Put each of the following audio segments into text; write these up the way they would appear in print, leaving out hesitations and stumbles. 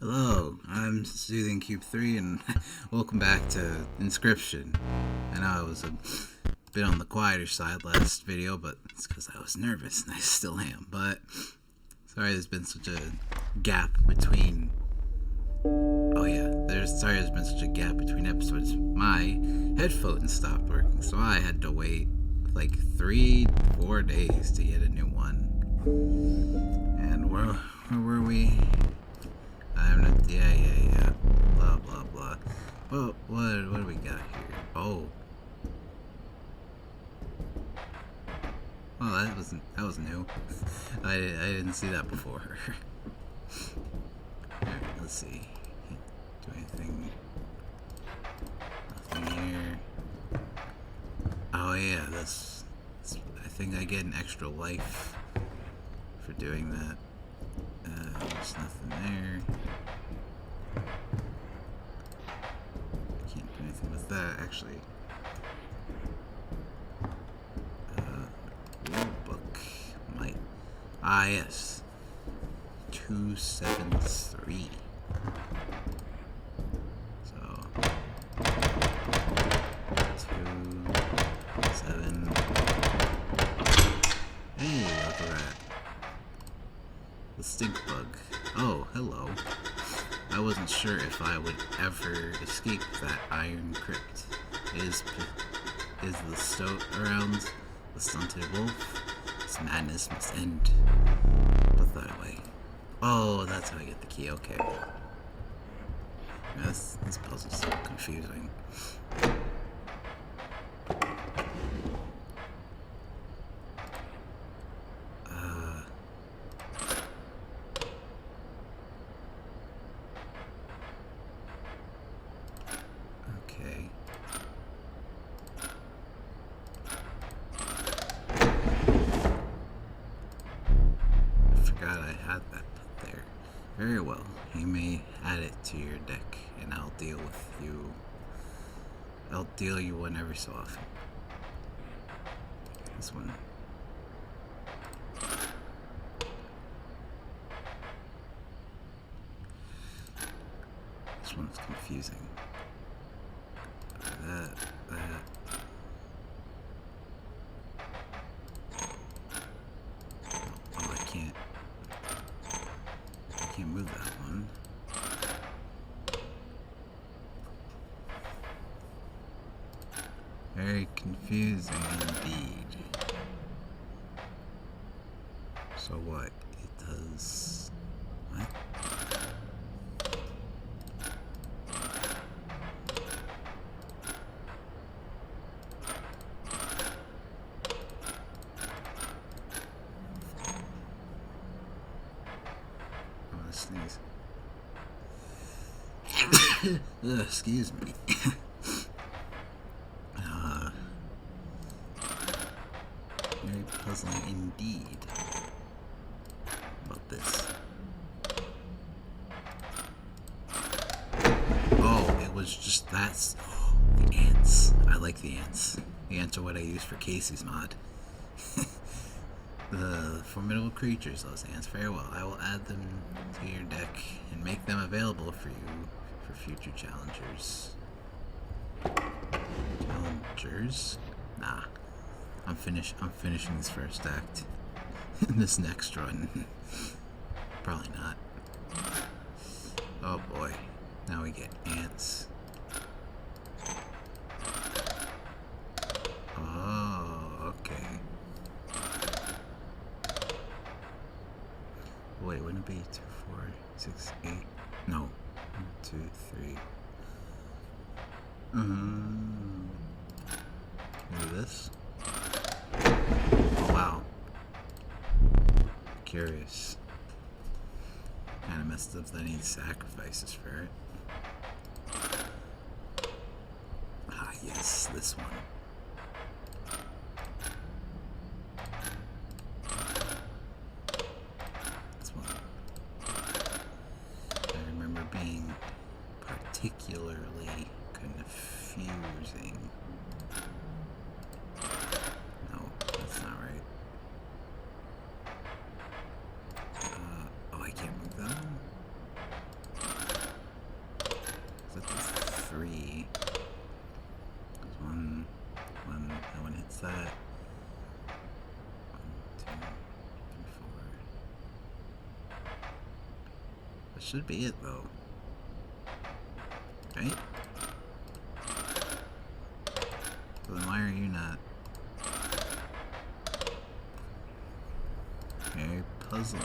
Hello, I'm Soothing Cube 3 and welcome back to Inscryption. I know I was a bit on the quieter side last video, but it's because I was nervous and I still am. But sorry there's been such a gap between. Oh yeah, there's been such a gap between episodes. My headphones stopped working, so I had to wait like 4 days to get a new one. And where were we? I'm not. Yeah. Blah blah blah. Well, what do we got here? Oh, well, that was new. I didn't see that before. Alright, let's see. Can't do anything. Nothing here. Oh yeah, I think I get an extra life for doing that. There's nothing there. Can't do anything with that, actually. Rule book. Might. Ah, yes. 273. So. 2, 7. Hey, look at that. The stink bug. Oh, hello. I wasn't sure if I would ever escape that iron crypt. Is the stoat around the stunted wolf? This madness must end. Put that away. Oh, that's how I get the key. Okay. Yeah, this puzzle's so confusing. Okay. I forgot I had that put there. Very well. You may add it to your deck, and I'll deal with you. I'll deal you one every so often. This one. This one's confusing. That. Oh, I can't move that one. Very confusing indeed. So what? It does. What? I'm gonna sneeze. Excuse me. Very puzzling indeed about this. Oh, it was just that's the ants. I like the ants. The ants are what I use for Casey's mod. The formidable creatures, those ants. Very well. I will add them to your deck and make them available for you for future challengers. Challengers? Nah. I'm finishing this first act. This next run. Probably not. Oh boy. Now we get ants. Oh, okay. Wait, wouldn't it be 2, 4, 6, 8? No. 1, 2, 3. Maybe this? Oh, wow. Curious. Kinda messed up that I need sacrifices for it. Ah, yes, this one. This one. I remember being particularly confusing. No, that's not right. Oh, I can't move that one. That should be it, though. Right? So then why are you not? Very puzzling.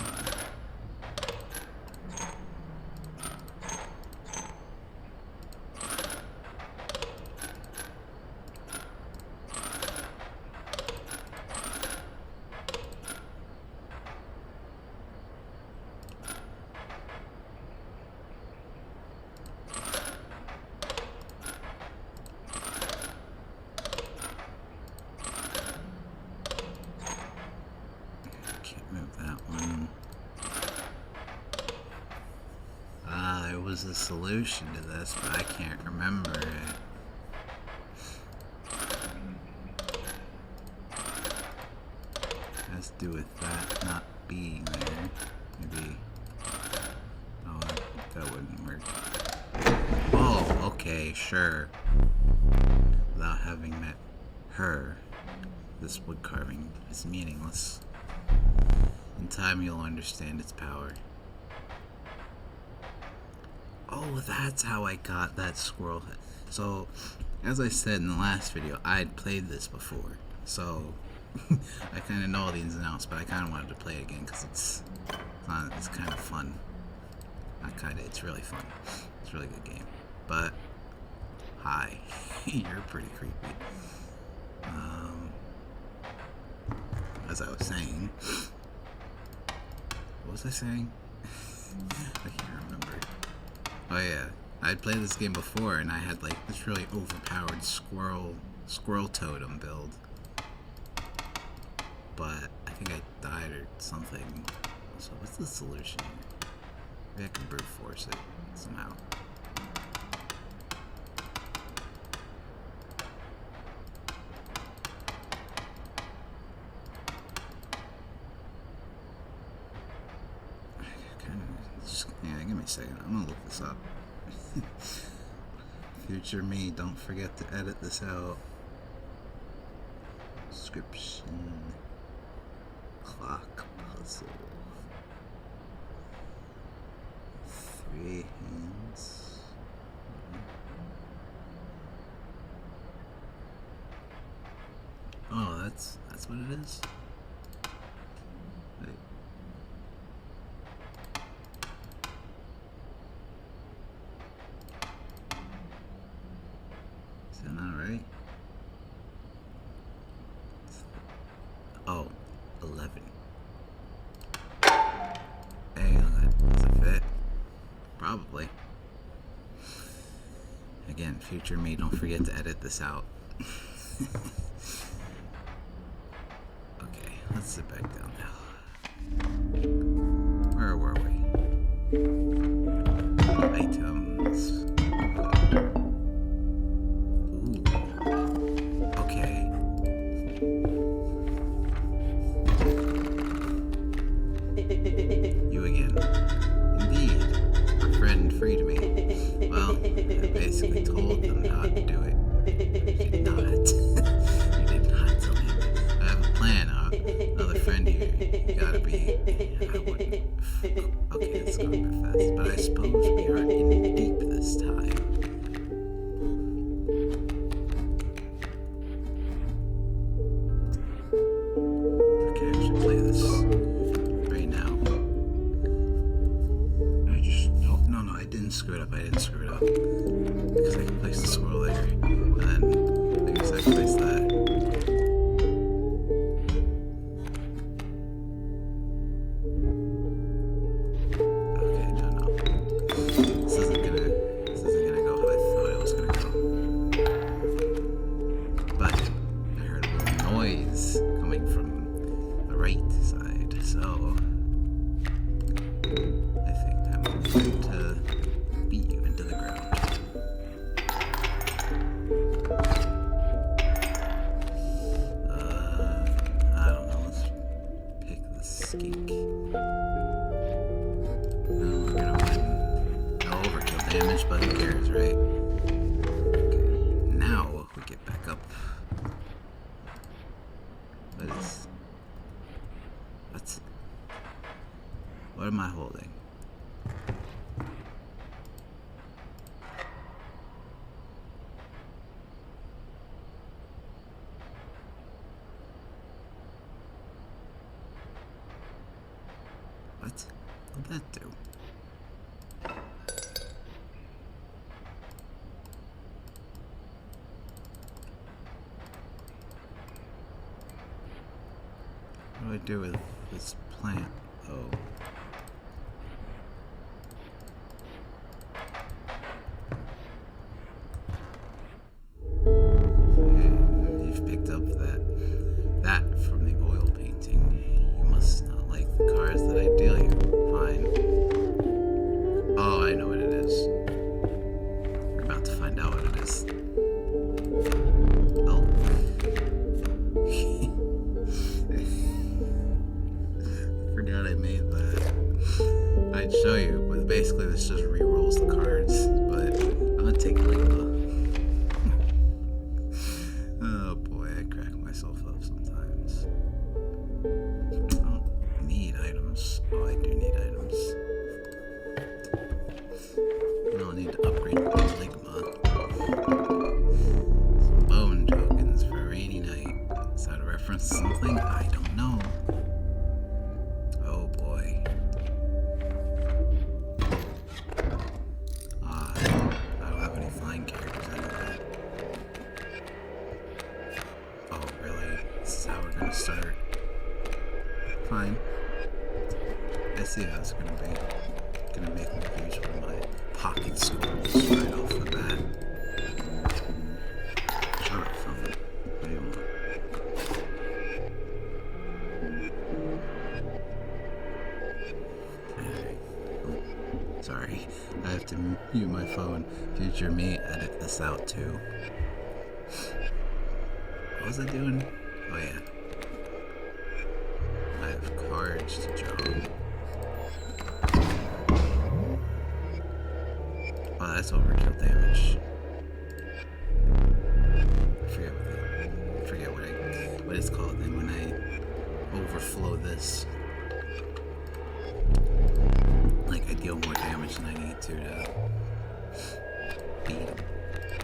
Move that one. Ah, there was a solution to this, but I can't remember it. It has to do with that not being there. Maybe. Oh, that wouldn't work. Oh, okay, sure. Without having met her, this wood carving is meaningless. In time, you'll understand its power. Oh, that's how I got that squirrel head. So, as I said in the last video, I'd played this before. So, I kind of know all the ins and outs, but I kind of wanted to play it again because it's kind of fun. Not kind of, it's really fun. It's a really good game. But, hi. You're pretty creepy. As I was saying... What was I saying? I can't remember. Oh yeah, I'd played this game before and I had like this really overpowered squirrel totem build. But I think I died or something. So what's the solution here? Maybe I can brute force it somehow. Yeah, give me a second. I'm gonna look this up. Future me, don't forget to edit this out. Inscryption. Clock puzzle. 3 hands. Oh, that's what it is? Wait. Is that not right? Oh, 11. Hey, does it fit? Probably. Again, future me, don't forget to edit this out. Okay, let's sit back down now. Where were we? Items. Ooh. Okay. You again. Indeed. Our friend freed me. Well, I basically told them not to do it. Not. You did not tell me. I have a plan. Another friend here. You gotta be. Okay, it's going a bit fast, but I suppose we are in deep this time. Okay, I should play this right now. No, I didn't screw it up. Because I can place the squirrel there, and then I guess I can place that. Okay, no. This isn't gonna go how I thought it was gonna go. But I heard a little noise coming from the right side, so I think I'm going to beat you into the ground. I don't know, let's pick the skink. No, we're gonna win. No overkill damage, but who cares, right? Okay, now we get back up. What am I holding? do I do with this plant? Oh. You've picked up that from the oil painting. You must not like the cars that I deal you. Fine. Oh, I know what it is. We're about to find out what it is. Oh. Forgot I made that. I'd show you, but basically this just re-rolls the cards. But I'm gonna take like oh boy, I crack myself up sometimes. I don't need items. Oh, I do need items. I don't need to upgrade my Ligma. Some bone tokens for a rainy night. Is that a reference to something? I don't know. Oh boy. I don't have any flying characters anyway. Oh really? This is how we're gonna start. Fine. I see how it's gonna be. Gonna make me use one of my pocket scrolls right off the bat. Alright, fine. What do you want? Sorry, I have to mute my phone. Future me, edit this out too. What was I doing? Oh yeah. I have cards to draw. Oh, that's overkill damage. I forget what it's called. And when I overflow this, like I deal more damage than I need to beat him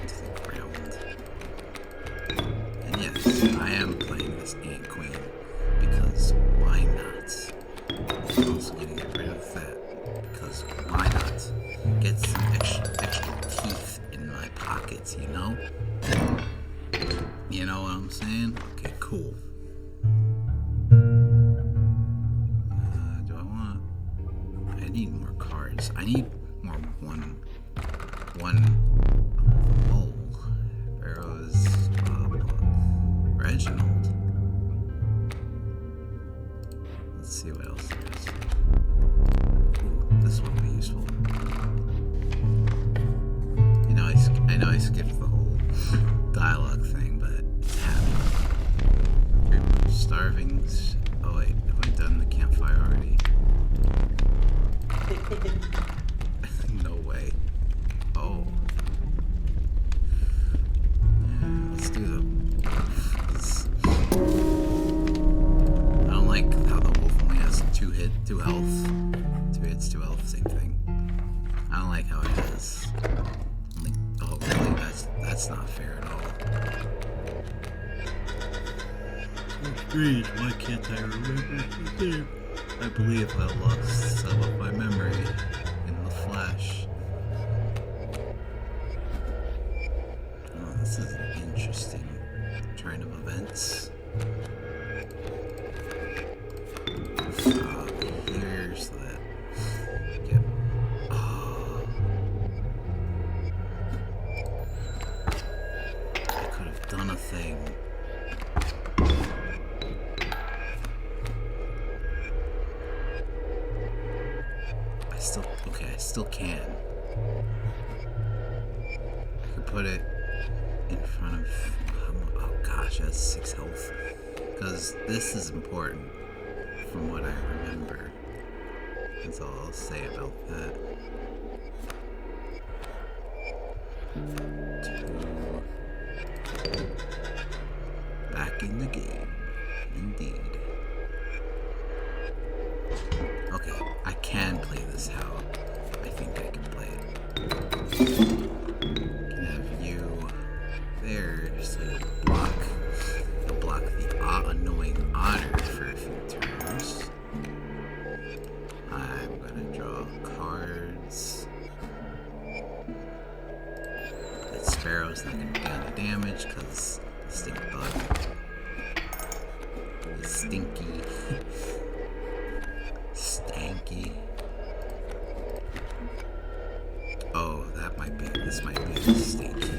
into the ground. And yes, I am playing this Ant Queen because why not? I'm also gonna get rid of that because why not? Get some extra teeth in my pockets, you know? You know what I'm saying? Okay, cool. I need more cards. I need more one. Oh, Barrows, Reginald. Let's see what else there is. Ooh, this one will be useful. I know I skipped the whole dialogue thing, but it's happening. Group of starvings. Oh wait, have I done the campfire already? No way. Oh. Yeah, let's do the wolf. I don't like how the wolf only has 2 health. 2 hits, 2 health, same thing. I don't like how it has. Oh really? That's not fair at all. So strange, why can't I remember his name? I believe I lost some of my memory in the flash. Oh, this is an interesting turn of events. Here's that. Yep. Oh. I could have done a thing. I still can. I could put it in front of, oh gosh, that's 6 health. Because this is important from what I remember. That's all I'll say about that. 2. Back in the game. Indeed. Okay, I can play this how I think I can play it. Can have you there so you block the annoying otter for a few turns. I'm gonna draw cards. That sparrow's not gonna be on the damage because the stink bug Stinky. Stanky. Oh, this might be stinky.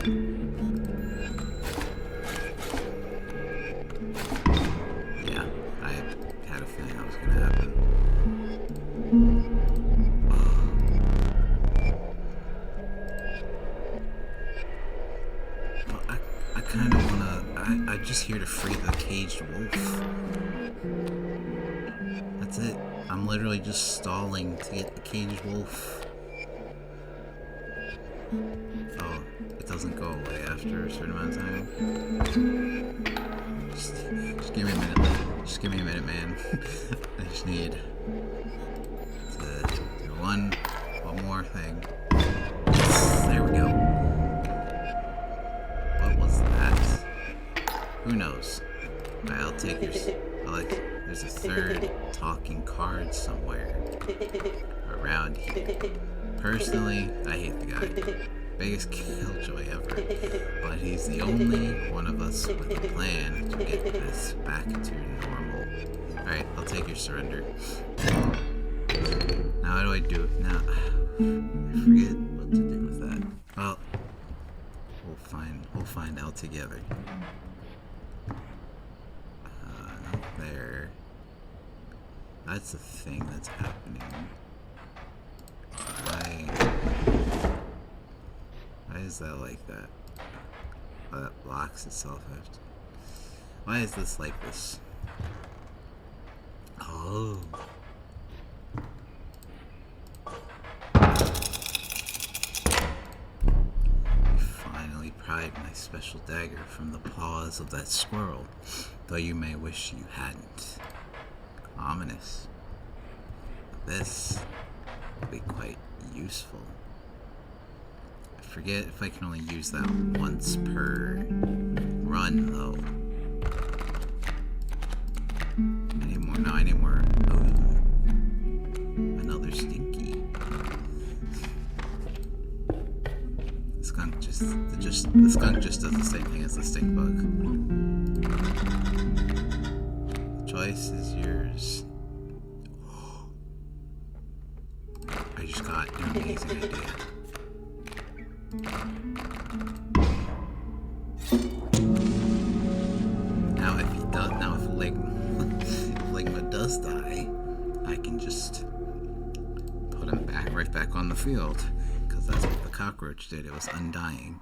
Yeah, I had a feeling that was gonna happen. Well, I kind of wanna. I'm just here to free the caged wolf. That's it. I'm literally just stalling to get the caged wolf. Oh, it doesn't go away after a certain amount of time. Just give me a minute. Just give me a minute, man. I just need to do one more thing. There we go. What was that? Who knows? Alright, I'll take yours. There's a third talking card somewhere around here. Personally, I hate the guy. Biggest killjoy ever. But he's the only one of us with a plan to get this back to normal. Alright, I'll take your surrender. Now how do I do it? Now, I forget what to do with that. Well, we'll find out together. There. That's the thing that's happening. Why is that like that? Oh, that blocks itself after. Why is this like this? Oh. I finally pried my special dagger from the paws of that squirrel, though you may wish you hadn't. Ominous. This will be quite useful. I forget if I can only use that once per run, though. I need more. No, I need more. Oh, another stinky. The skunk just does the same thing as the stink bug. The choice is yours. I just got an amazing idea. If Ligma does die, I can just put him right back on the field, because that's what the cockroach did. It was undying.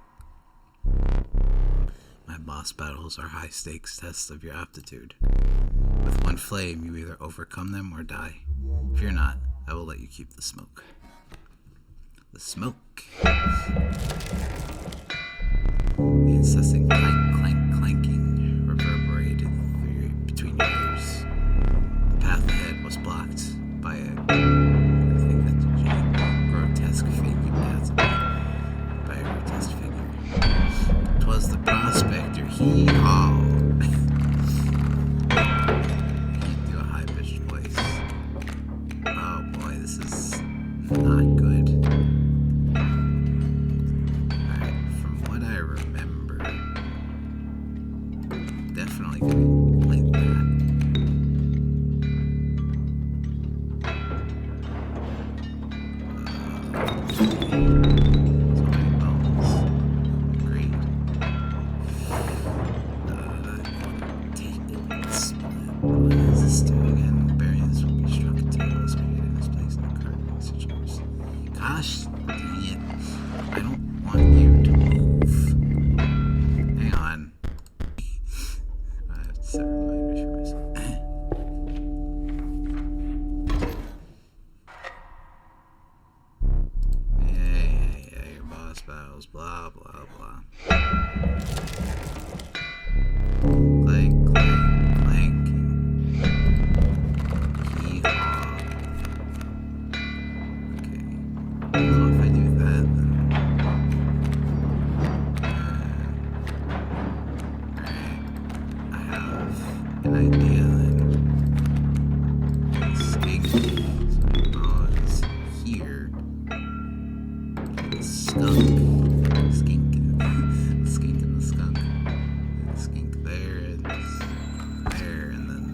My boss battles are high stakes tests of your aptitude. With one flame, you either overcome them or die. Fear not, I will let you keep the smoke. The smoke. The incessant clanking reverberated between your ears. The path ahead was blocked by a grotesque figure. By a grotesque figure. 'Twas the prospector. Hee-haw. Do a high-pitched voice. Oh boy, this is not good. Alright, from what I remember, definitely gonna play that. So many bones. Great. Take it. What does this do again? Barriers will be struck. Tails created in this place in the current situation. Gosh dang it. I don't want you to move. Hang on. I have to set reminders for myself. Yeah, your boss battles, blah, blah, blah. Clank, clank, clanking. Hee-haw. Okay. Well, if I do that, then... Alright. I have an idea then. Skink. So it's here. The skunk. Skink and the skunk. The skink there and there, and then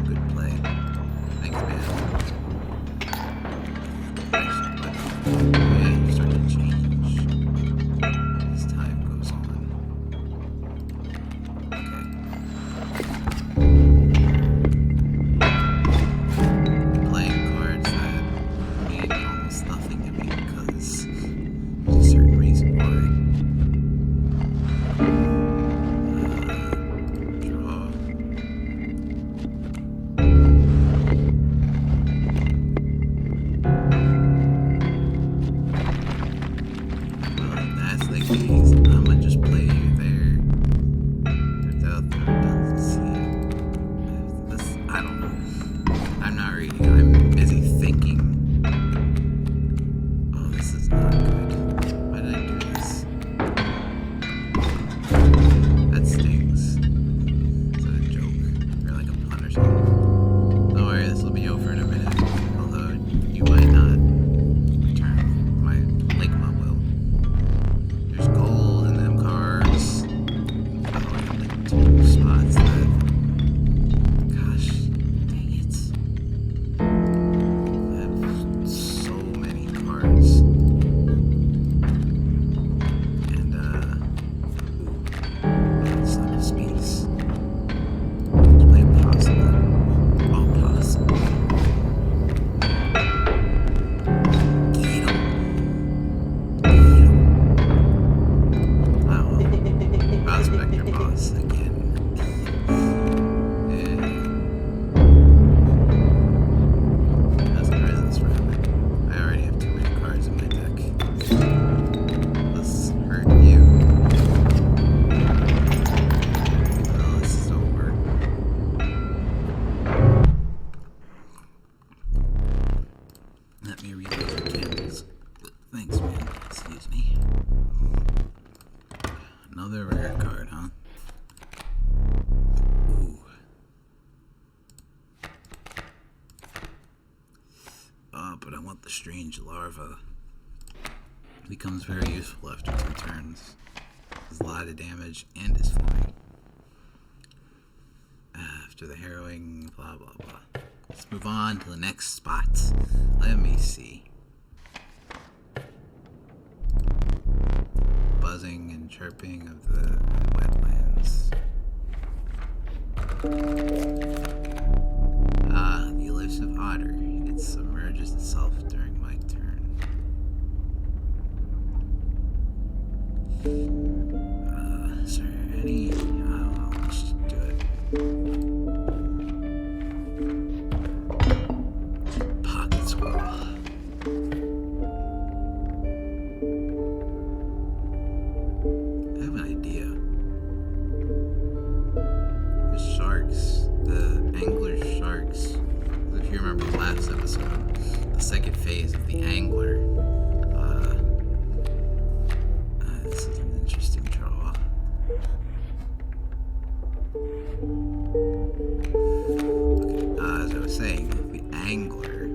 Good play. Thanks, man. Yeah, you start to change as time goes on. Okay. Playing cards that mean almost nothing to me because there's a certain reason why. Draw. Well, that's the case. I'ma just play you there without the redundancy. I don't know. I'm not reading. I'm busy thinking. Oh, this is not good. Why did I do this? That stings. Is that a joke? Or like a pun or something? Don't worry, this will be over in a minute. Although you might not. My Ligma will. There's gold in them cards. Oh, I have like 2 spots that. Gosh, dang it. I have so many cards. And, it's not a space. Let's play possible. All possible. Get 'em. Oh, Prospector Boss again. Yeah. Let's get rid of this rabbit. I already have too many cards in my deck. Let's hurt you. Oh, this is over. Let me read those candles. Thanks, man. Excuse me. Another rare card, huh? Ooh. But I want the strange larva. Becomes very useful after 2 turns. Does a lot of damage and is flying. After the harrowing, blah blah blah. Let's move on to the next spot. Let me see. Buzzing and chirping of the wetlands. The elusive otter. It submerges itself during my turn. Is there any? I don't know. Let's just do it. Pocket squirrel. I have an idea. The sharks, the angler sharks. If you remember last episode, the second phase of the angler. This is an interesting draw. Okay, as I was saying, the angler.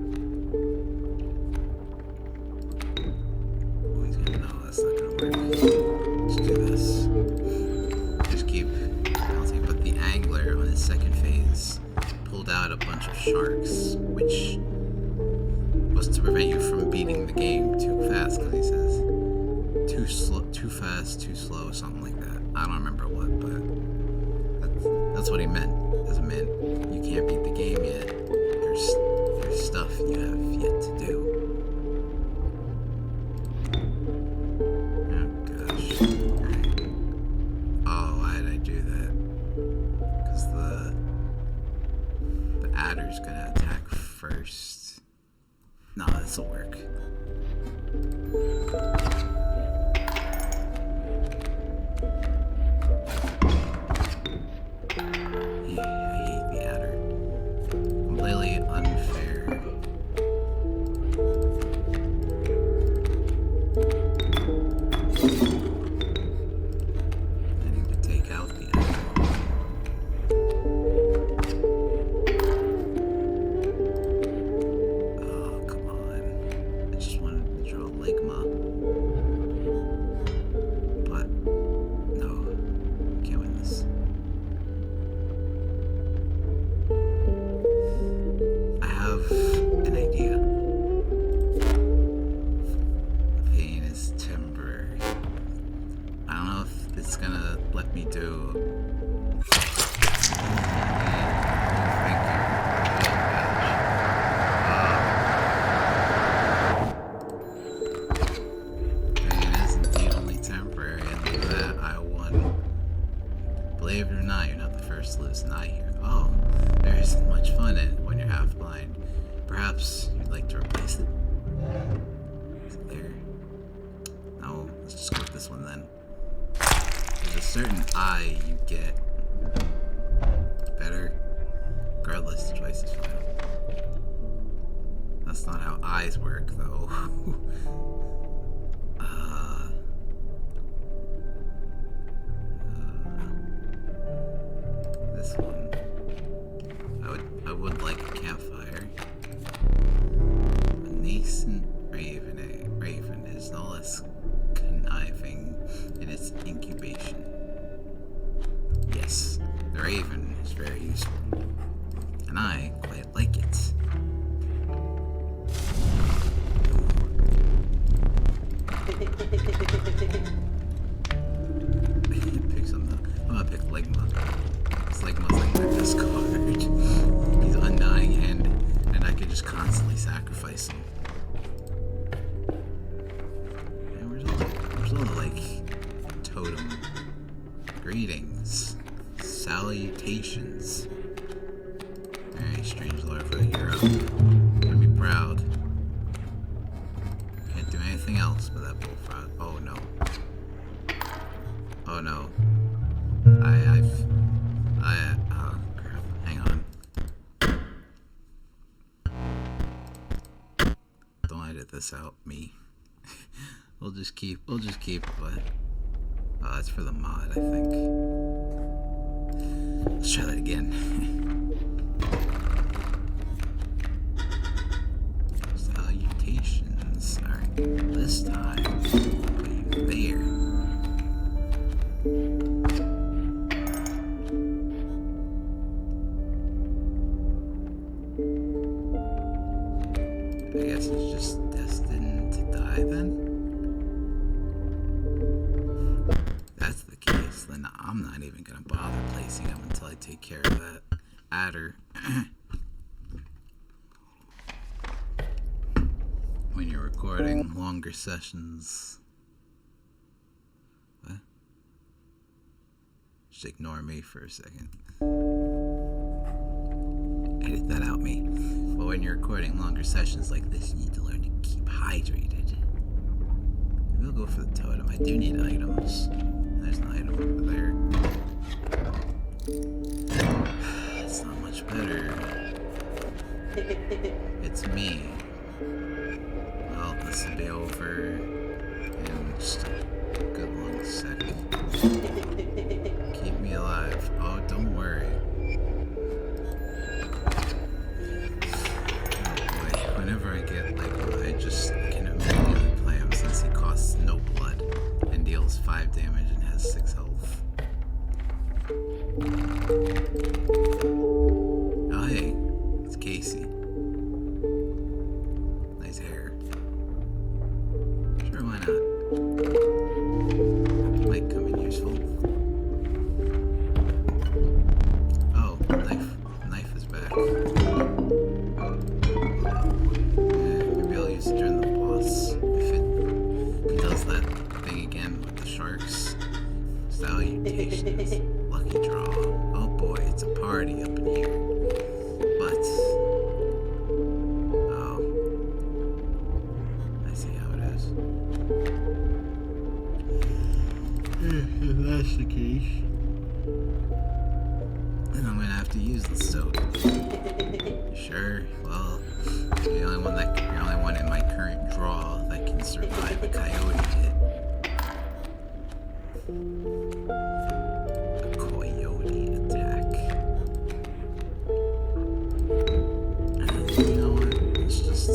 Oh, he's gonna know that's not gonna work. Let's do this. Just keep bouncing. But the angler on his second phase pulled out a bunch of sharks, which was to prevent you from beating the game too fast, because he says too slow, too fast, too slow, something like that. I don't remember what, but that's what he meant. Doesn't mean you can't beat the game yet. There's stuff you have yet to do. Oh gosh. Alright. Oh, why did I do that? Because the adder's gonna attack first. No, this'll work. I hate the adder. Completely unfair. I need to take out the adder. don't know if it's gonna let me do. Believe it or not, you're not the first to lose an eye here. Oh, there isn't much fun in it when you're half blind. Perhaps you'd like to replace it? Is it there? No, let's just go with this one then. There's a certain eye you get better. Regardless, the choice is final. That's not how eyes work, though. This one. I would like a campfire. A nascent raven is no less conniving in its incubation. Yes, the raven is very useful, and I quite like it. Pick something. I'm gonna pick Ligma. Ligma's like my best card. He's undying and I could just constantly sacrifice him. And where's all the like totem greetings, salutations. Alright, strange lore for a hero. I'm gonna be proud. Can't do anything else but that bullfrog. Oh no. Oh no. Oh crap, hang on. Don't edit this out, me. we'll just keep, but, oh, that's for the mod, I think. Let's try that again. Salutations, alright, this time, put you there. I guess he's just destined to die then? That's the case, then I'm not even gonna bother placing him until I take care of that adder. When you're recording longer sessions. What? Just ignore me for a second. Edit that out, me. But when you're recording longer sessions like this, you need to learn to keep hydrated. Maybe I'll go for the totem. I do need items. There's an item over there. It's not much better. It's me. Well, this will be over in just a good long second. Keep me alive. Oh, don't worry. Whenever I get like I just can immediately play him since he costs no blood and deals 5 damage and has 6 health. Oh hey, it's Casey. Nice hair. Sure, why not? Might come in useful. Oh, knife is back. During the boss, if it does that thing again with the sharks. Salutations. Lucky draw. Oh boy, it's a party up in here. But oh, I see how it is. If that's the case, then I'm gonna have to use the soap. Sure. Well, you're the only one in my current draw that can survive a coyote hit. A coyote attack. You know what? Let's just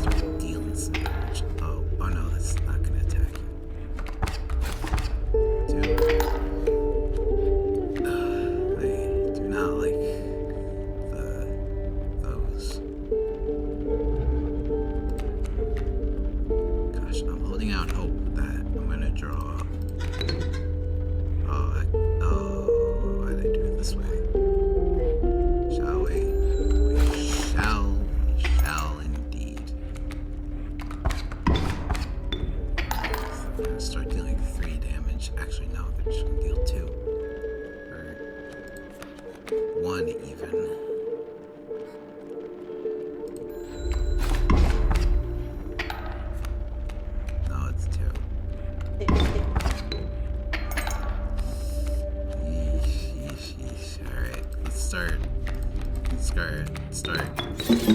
start dealing some damage. Oh no, that's not gonna attack you. Dude. I do not like those. Gosh, I'm holding out hope that I'm gonna draw dealing 3 damage. Actually, no, they're just gonna deal 2. Or 1 even. No, it's 2. Yeesh. Alright, let's start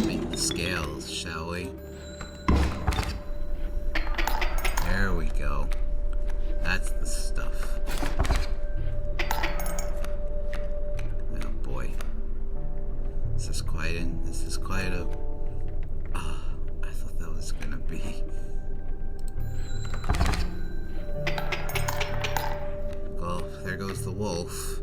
making the scales, shall we? There we go. That's the stuff. Oh boy. This is quite a... I thought that was gonna be... Well, there goes the wolf.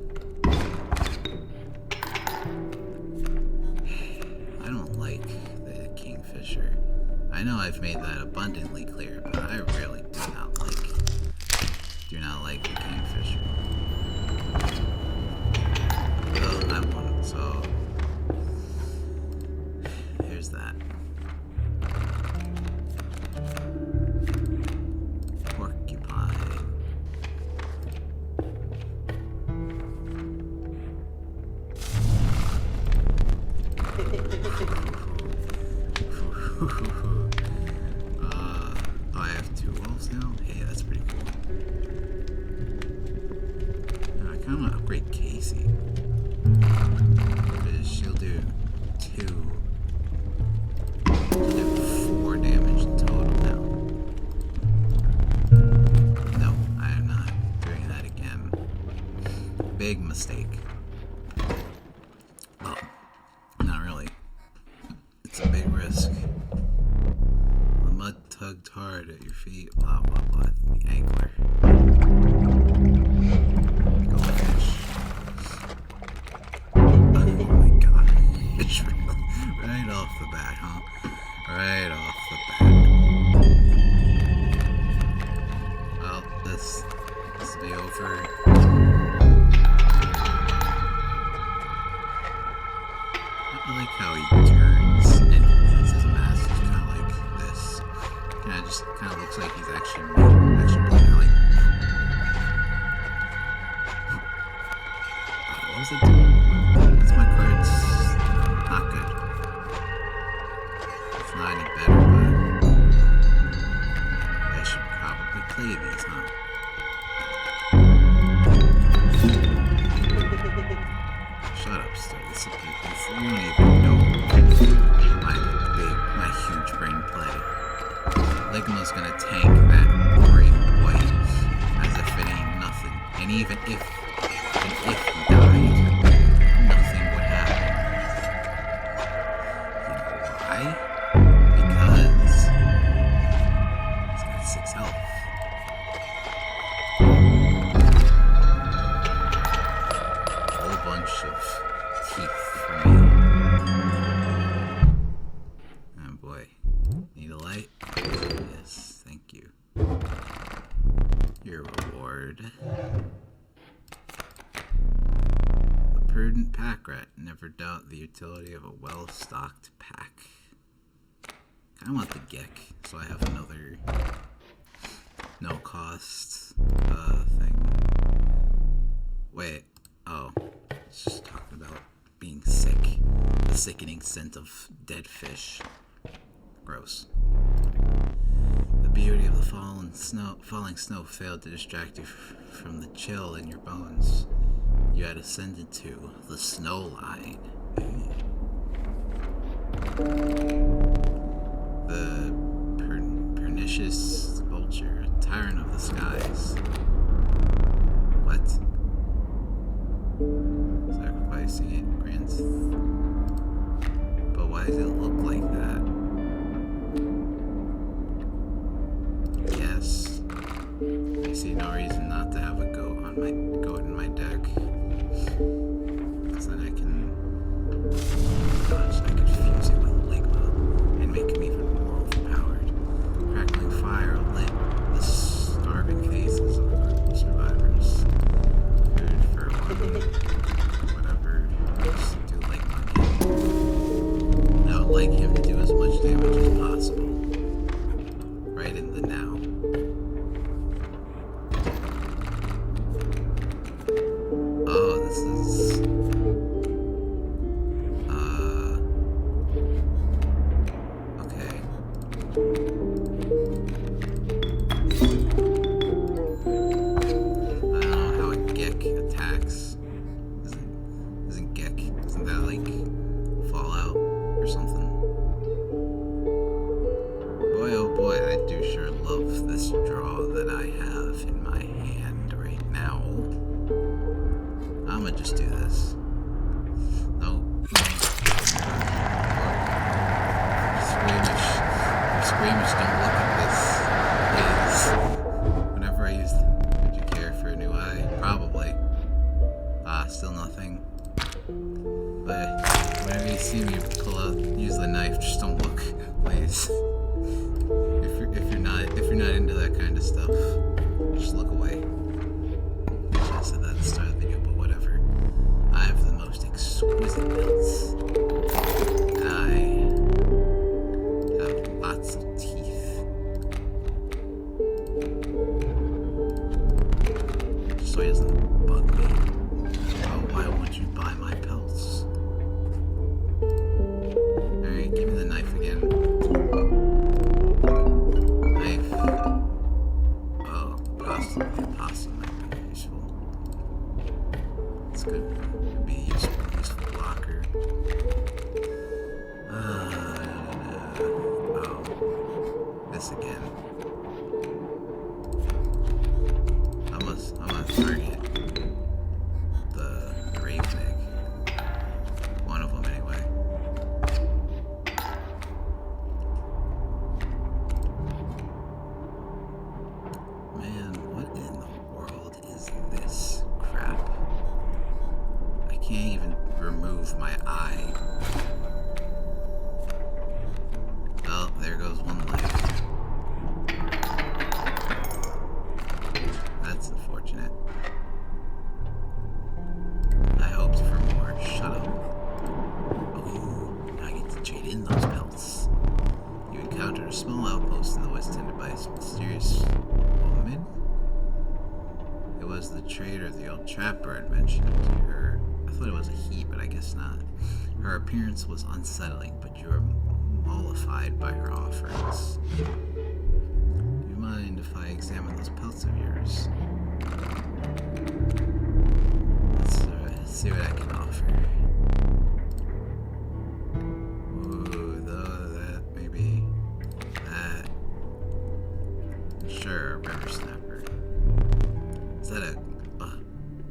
I don't like the kingfisher. I know I've made that abundantly clear, but I really do not like the kingfisher. Well, I want it, so here's that. Porcupine. I have 2 wolves now? Hey, that's pretty cool. I kind of want to upgrade Casey. Because she'll do 4 damage in total now. No, I am not doing that again. Big mistake. Oh, not really. It's a big risk. The mud tugged hard at your feet. Blah, blah, blah. The angler. Go fish. Oh my god. It's right off the bat, huh? Right off the bat. Well, this will be over. I like how he turns and since his mask is kind of like this. Kind of looks like he's actually playing like. What was it doing? It's my card's not good. It's not any better, but I should probably play these, huh? Shut up, Star. This you don't even know my huge brain play. Ligma's gonna tank that great white as if it ain't nothing. And even if he died, nothing would happen. You know why? Because he's got 6 health. A whole bunch of teeth for me. Oh boy. Need a light? Yes, thank you. Your reward. The prudent pack rat. Never doubt the utility of a well-stocked pack. I want the Gek, so I have another no-cost thing. Wait. Oh. It's just talking about being sick. The sickening scent of dead fish. Gross. The beauty of the falling snow failed to distract you from the chill in your bones. You had ascended to the snow line. The pernicious vulture, tyrant of the skies. What? Sacrificing it grants. But why does it look like that? Yes. I see no reason not to have a goat in my deck. Because then I can fuse it with Ligma and make him even more overpowered. Crackling fire lit the starving faces of the survivors. Food for whatever. Just do Ligma again. I would like him to do as much damage as possible. Right in the now. just do this. No. Squeamish, don't look at this. Please. Whenever I use would you care for a new eye? Probably. Still nothing. But whenever you see me use the knife, just don't look, please. If you're not into that kind of stuff, just look away. I said that at the start of the video, but whatever. I have the most exquisite belts. And I have lots of teeth. Just so he doesn't bug me. Oh, why won't you buy my pelts? Alright, give me the knife again. Knife. Oh, possum might be useful. It's good. It'd be a useful blocker. Oh, this again. I'm gonna target the grave egg. One of them anyway. Man, what in the world is this crap? I can't even remove my eye. Oh, there goes one life. That's unfortunate. I hoped for more. Shut up. Oh, now I get to trade in those pelts. You encountered a small outpost in the west tended by a mysterious woman. It was the trader the old trapper had mentioned to her. I thought it was a he, but I guess not. Her appearance was unsettling, but you were mollified by her offerings. Do you mind if I examine those pelts of yours? Let's see what I can offer. Ooh, that maybe that. Sure, rubber snapper. Is that a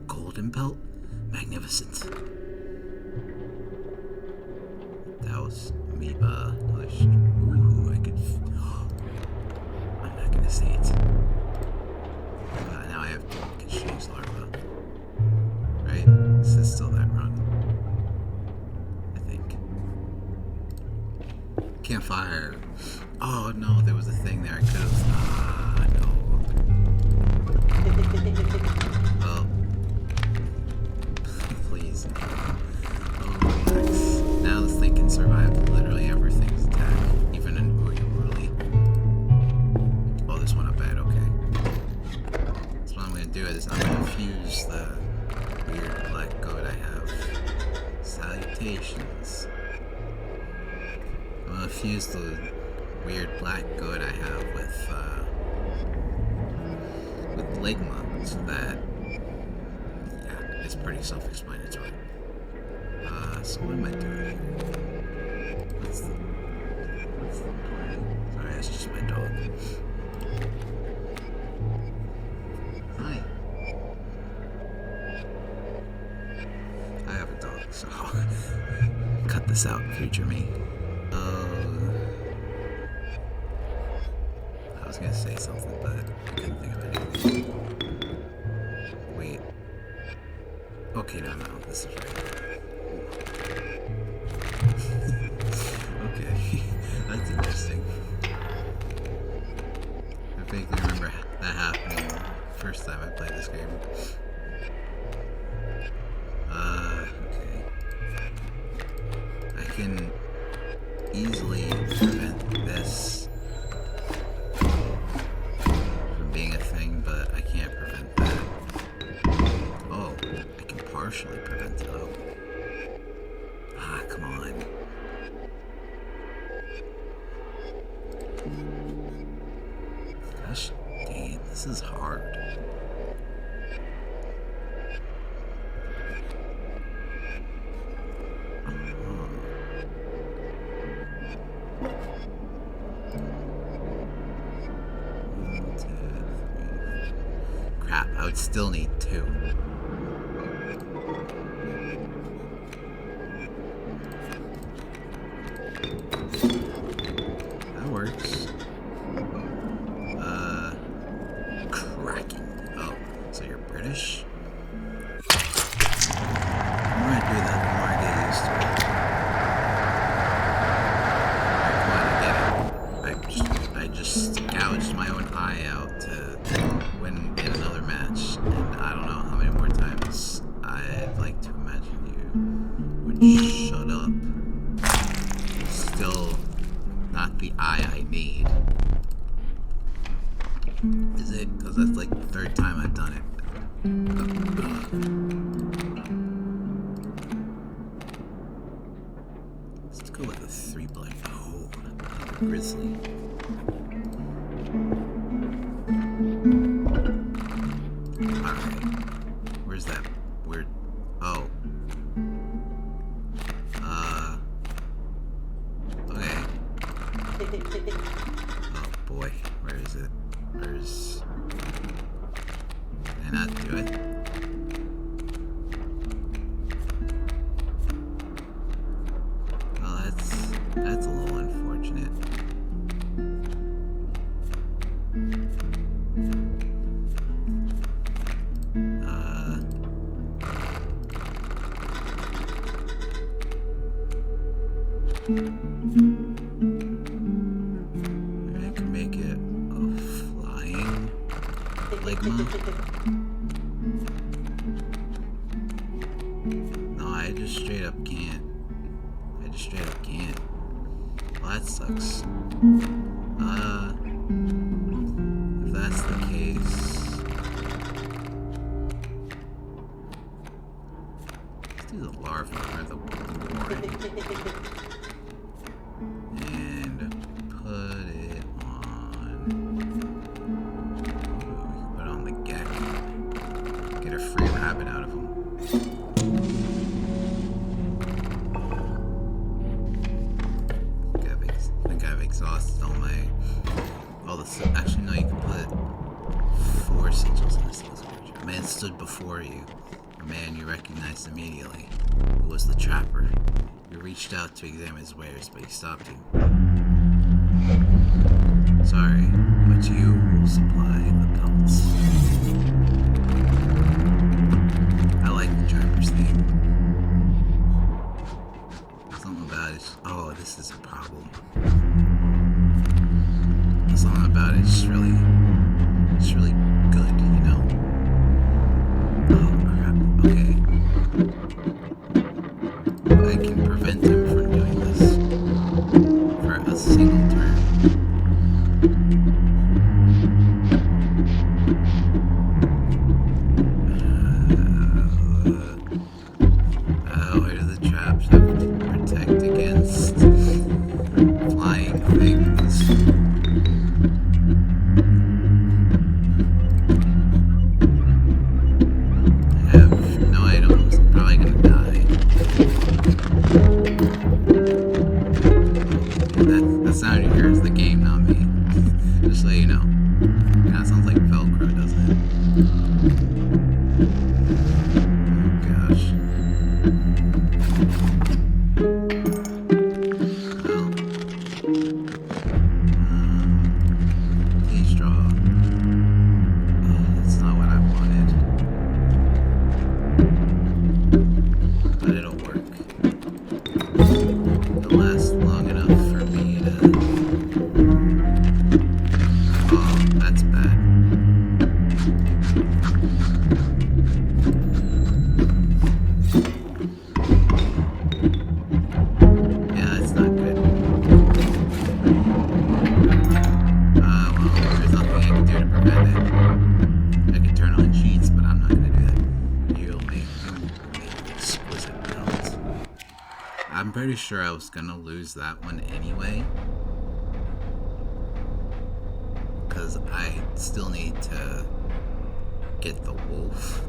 golden pelt? Magnificent. That was amoeba. Ooh, I could. I'm not gonna say it. Now I have exchange larva. Right? This is still that run. I think. Campfire. Oh no, there was a thing there. I could have. No. Well. Please. Oh, relax. Now this thing can survive literally everything's attack. Even an Uri. Oh, this one not bad. Okay. So what I'm gonna do is I'm gonna fuse the weird black goat I have. Salutations. I'm gonna fuse the weird black goat I have with Ligma, so that yeah, it's pretty self-explanatory. So what am I doing here? What's the point? Sorry, that's just my dog. Hi. I have a dog, so cut this out, future me. I was gonna say something, but I couldn't think of anything. Wait. Okay, no, this is right. Okay, that's interesting. I vaguely remember that happening the first time I played this game. Okay. I can easily prevent this from being a thing, but I can't prevent that. Oh, I can partially prevent it though. Come on. Gosh dang, this is hard. Crap, I would still need two. you're British. The more I do that, the more I get used to it. I just gouged my own eye out to win in another match, and I don't know how many more times I'd like to imagine you would shut up. Still not the eye I need. Is it? Because that's like the third time I've done it. Let's go with a 3 black. Oh, grizzly. Alright. Where's that weird? Oh. Okay. Oh boy. Where is it? Where's... Can I not do it? Well, that's a little unfortunate. Maybe I can make it a flying ligma. No, I just straight up can't. Well, that sucks. If that's the case, let's do the larva or the boring. And put it on. Ooh, we can put it on the gek. Get a free rabbit out of him. I think I've exhausted all the. Actually, no, you can put 4 sigils in this creature. A man stood before you. A man you recognized immediately. Who was the trapper? You reached out to examine his wares, but he stopped you. Sorry, but you will supply the pelts. I like the trapper's theme. Something about it. Oh, this is a problem. Something about it's really good, you know? Oh crap, okay. I can prevent him from doing this for a single turn. Where do the traps have to protect against flying things? I have no items. I'm probably gonna die. That sound you hear is the game, not me. Just so you know. Kinda sounds like Velcro, doesn't it? Oh gosh. Well. Please draw. Oh, that's not what I wanted. But it'll work. It'll last long enough for me to... Oh, that's bad. Yeah, that's not good. Well, there's nothing I can do to prevent it. I can turn on cheats, but I'm not gonna do that. You'll make exquisite builds. I'm pretty sure I was gonna lose that one anyway, because I still need to get the wolf.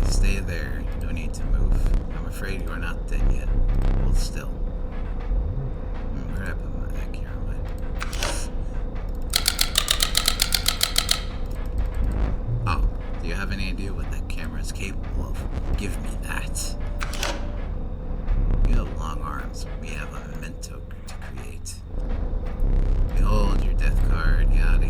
Stay there. You don't need to move. I'm afraid you are not dead yet. Hold still. Where did I put my back here? Oh, do you have any idea what that camera is capable of? Give me that. You have long arms. We have a memento to create. Behold your death card. Yada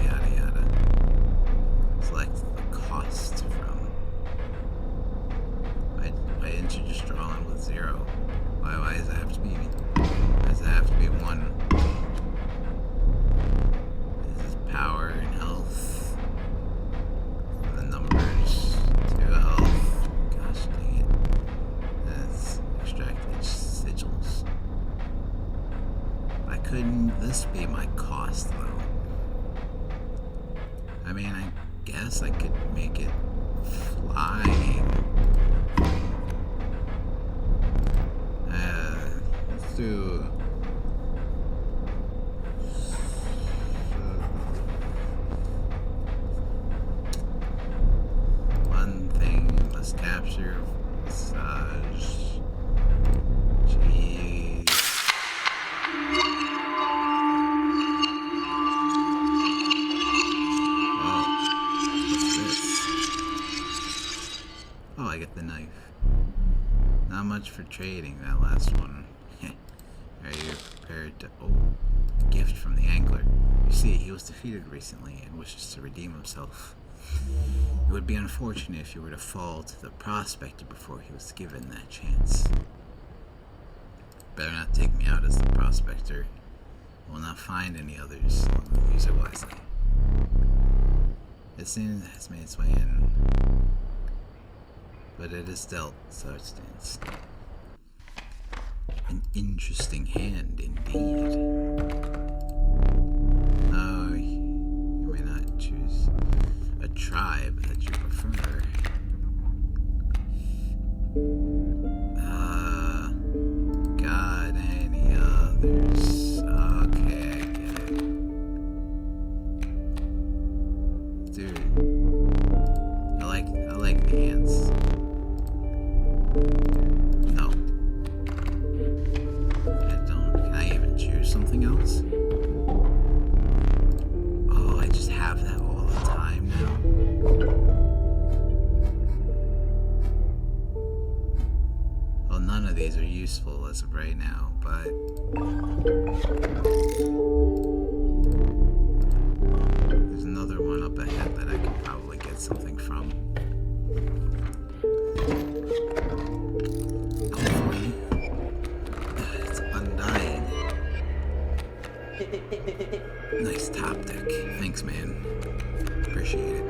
mean, I guess I could make it flying. Let's do... one thing, let's capture massage. Jeez. Oh, I get the knife. Not much for trading, that last one. Are you prepared to... Oh, a gift from the angler. You see, he was defeated recently and wishes to redeem himself. It would be unfortunate if you were to fall to the prospector before he was given that chance. Better not take me out as the prospector. Will not find any others. Use it wisely. It seems it has made its way in. But it is dealt, so it stands. An interesting hand, indeed. Oh, you may not choose a tribe that you prefer. Got any others? Okay, I get it. Dude, I like the ants. No. Can I even choose something else? Oh, I just have that all the time now. Well, none of these are useful as of right now, but... there's another one up ahead that I can probably get something from. Hopefully, it's undying. Nice top deck. Thanks, man. Appreciate it.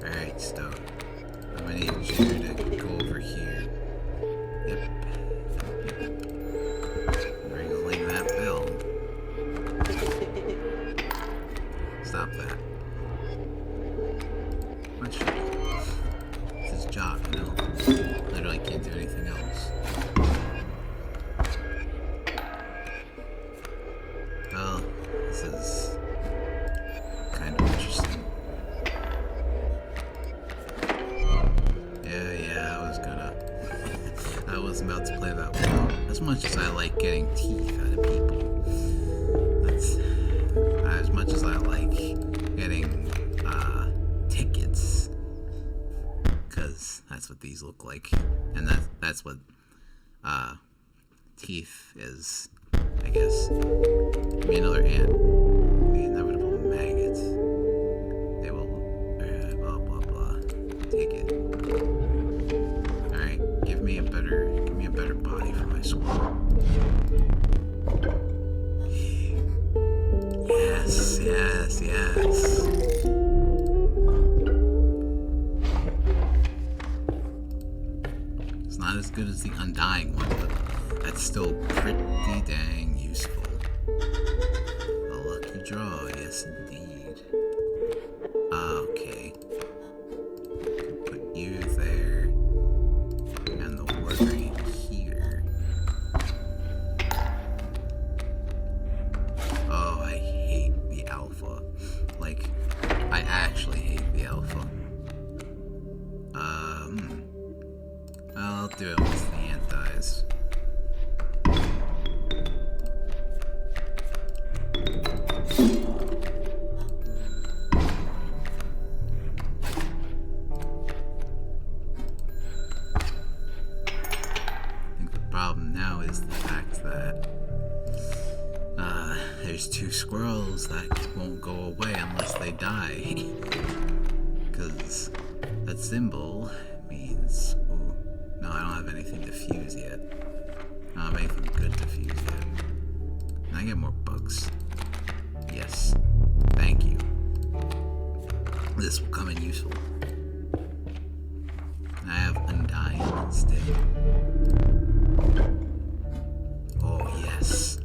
Alright, Stoke. I'm gonna need you to go over here. Yep. Wriggling that bell. Stop that. What should it's his job, you know? Literally can't do anything else. Well, this is kind of interesting. Yeah, I was about to play that one out. As much as I like getting teeth out of people, that's as much as I like getting tickets, because that's what these look like, and that's what teeth is, I guess. Give me another ant. The inevitable maggot. They will blah blah blah. Take it. Alright, give me a better body for my squirrel. Yes. It's not as good as the undying one, but that's still pretty dang useful. A lucky draw, yes indeed. Okay. Put you there. And the worker here. Oh, I hate the alpha. Like, I actually hate the alpha. I'll do it once the ant dies. Problem now is the fact that there's two squirrels that won't go away unless they die. Because that symbol means... Ooh, no, I don't have anything to fuse yet. I don't have anything good to fuse yet. Can I get more bugs? Yes. Thank you. This will come in useful. Can I have undying instead? Oh yes.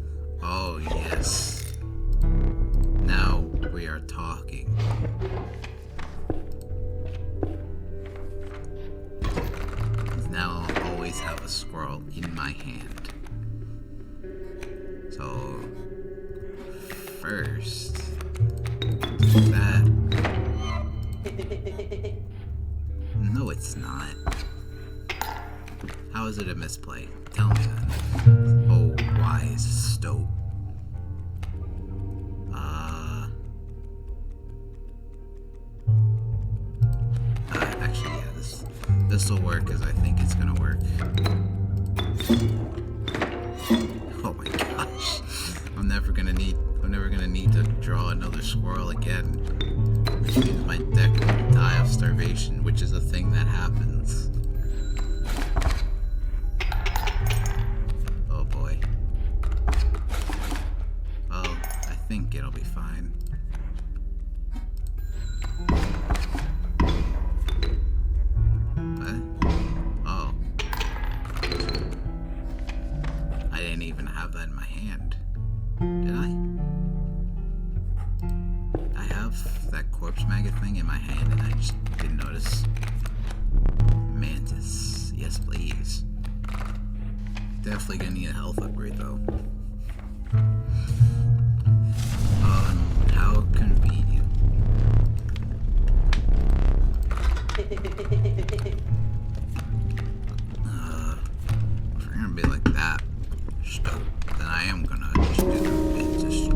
first. That. No, it's not. How is it a misplay? Tell me then. Oh, wise stoat. Actually, yeah, this will work as I think it's gonna work. Oh my gosh. I'm never gonna need to draw another squirrel again. Which means my deck will die of starvation, which is a thing that happens. Oh boy. Well, I think it'll be fine. What? Oh. I didn't even have that in my hand. Did I? I have that corpse maggot thing in my hand and I just didn't notice. Mantis. Yes, please. Definitely gonna need a health upgrade though. How convenient. If we're gonna be like that, then I am gonna just do the mantis. I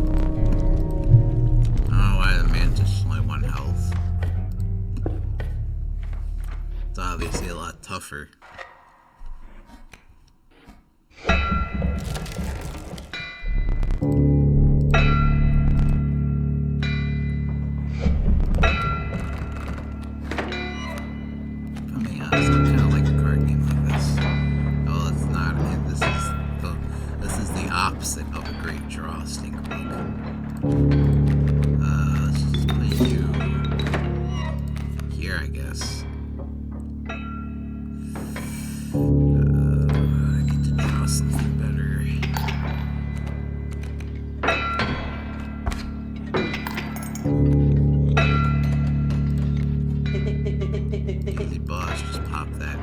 don't know why the mantis is only 1 health. It's obviously a lot tougher. Opposite of a great draw, stink bug. Let's just put you here, I guess. I need to draw something better. Easy boss, just pop that.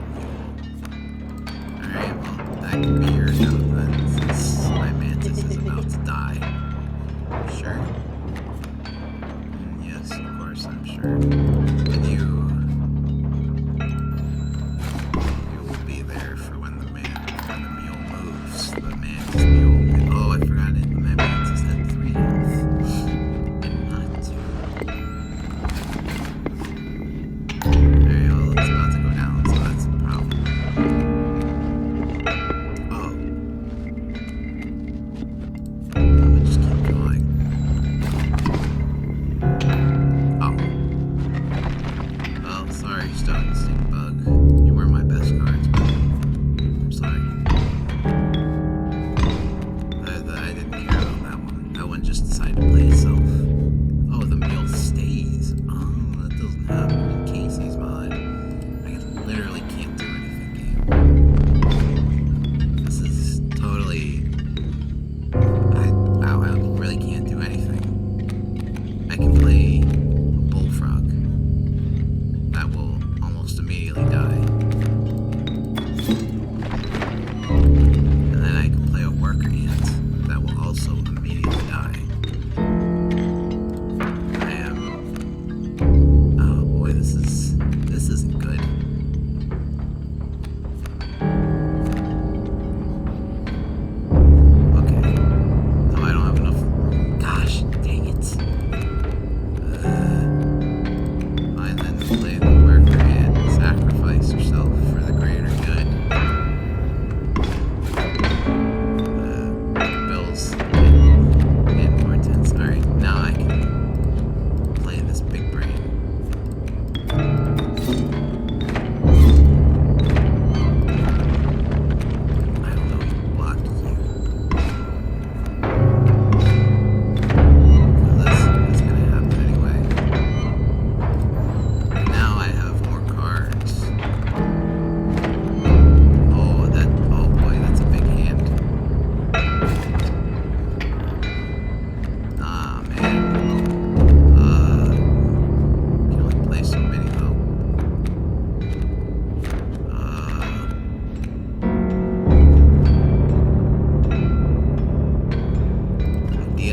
Alright, well, that can be yours now then, since my mantis is about to die. Sure? Yes, of course, I'm sure. But you will be there for when the mule moves. The mantis mule. Oh, I forgot it. My mantis had 3 health. And not 2. Alright, well, it's about to go down, so that's a problem.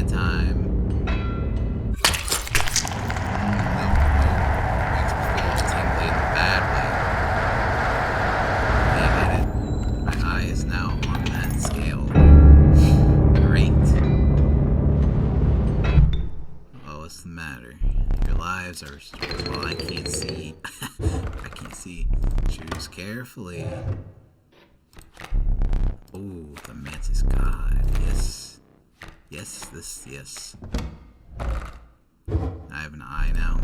Time. lives are restored. Well, I can't see. I can't see. Choose carefully. Oh, the mantis god. Yes. Yes. I have an eye now.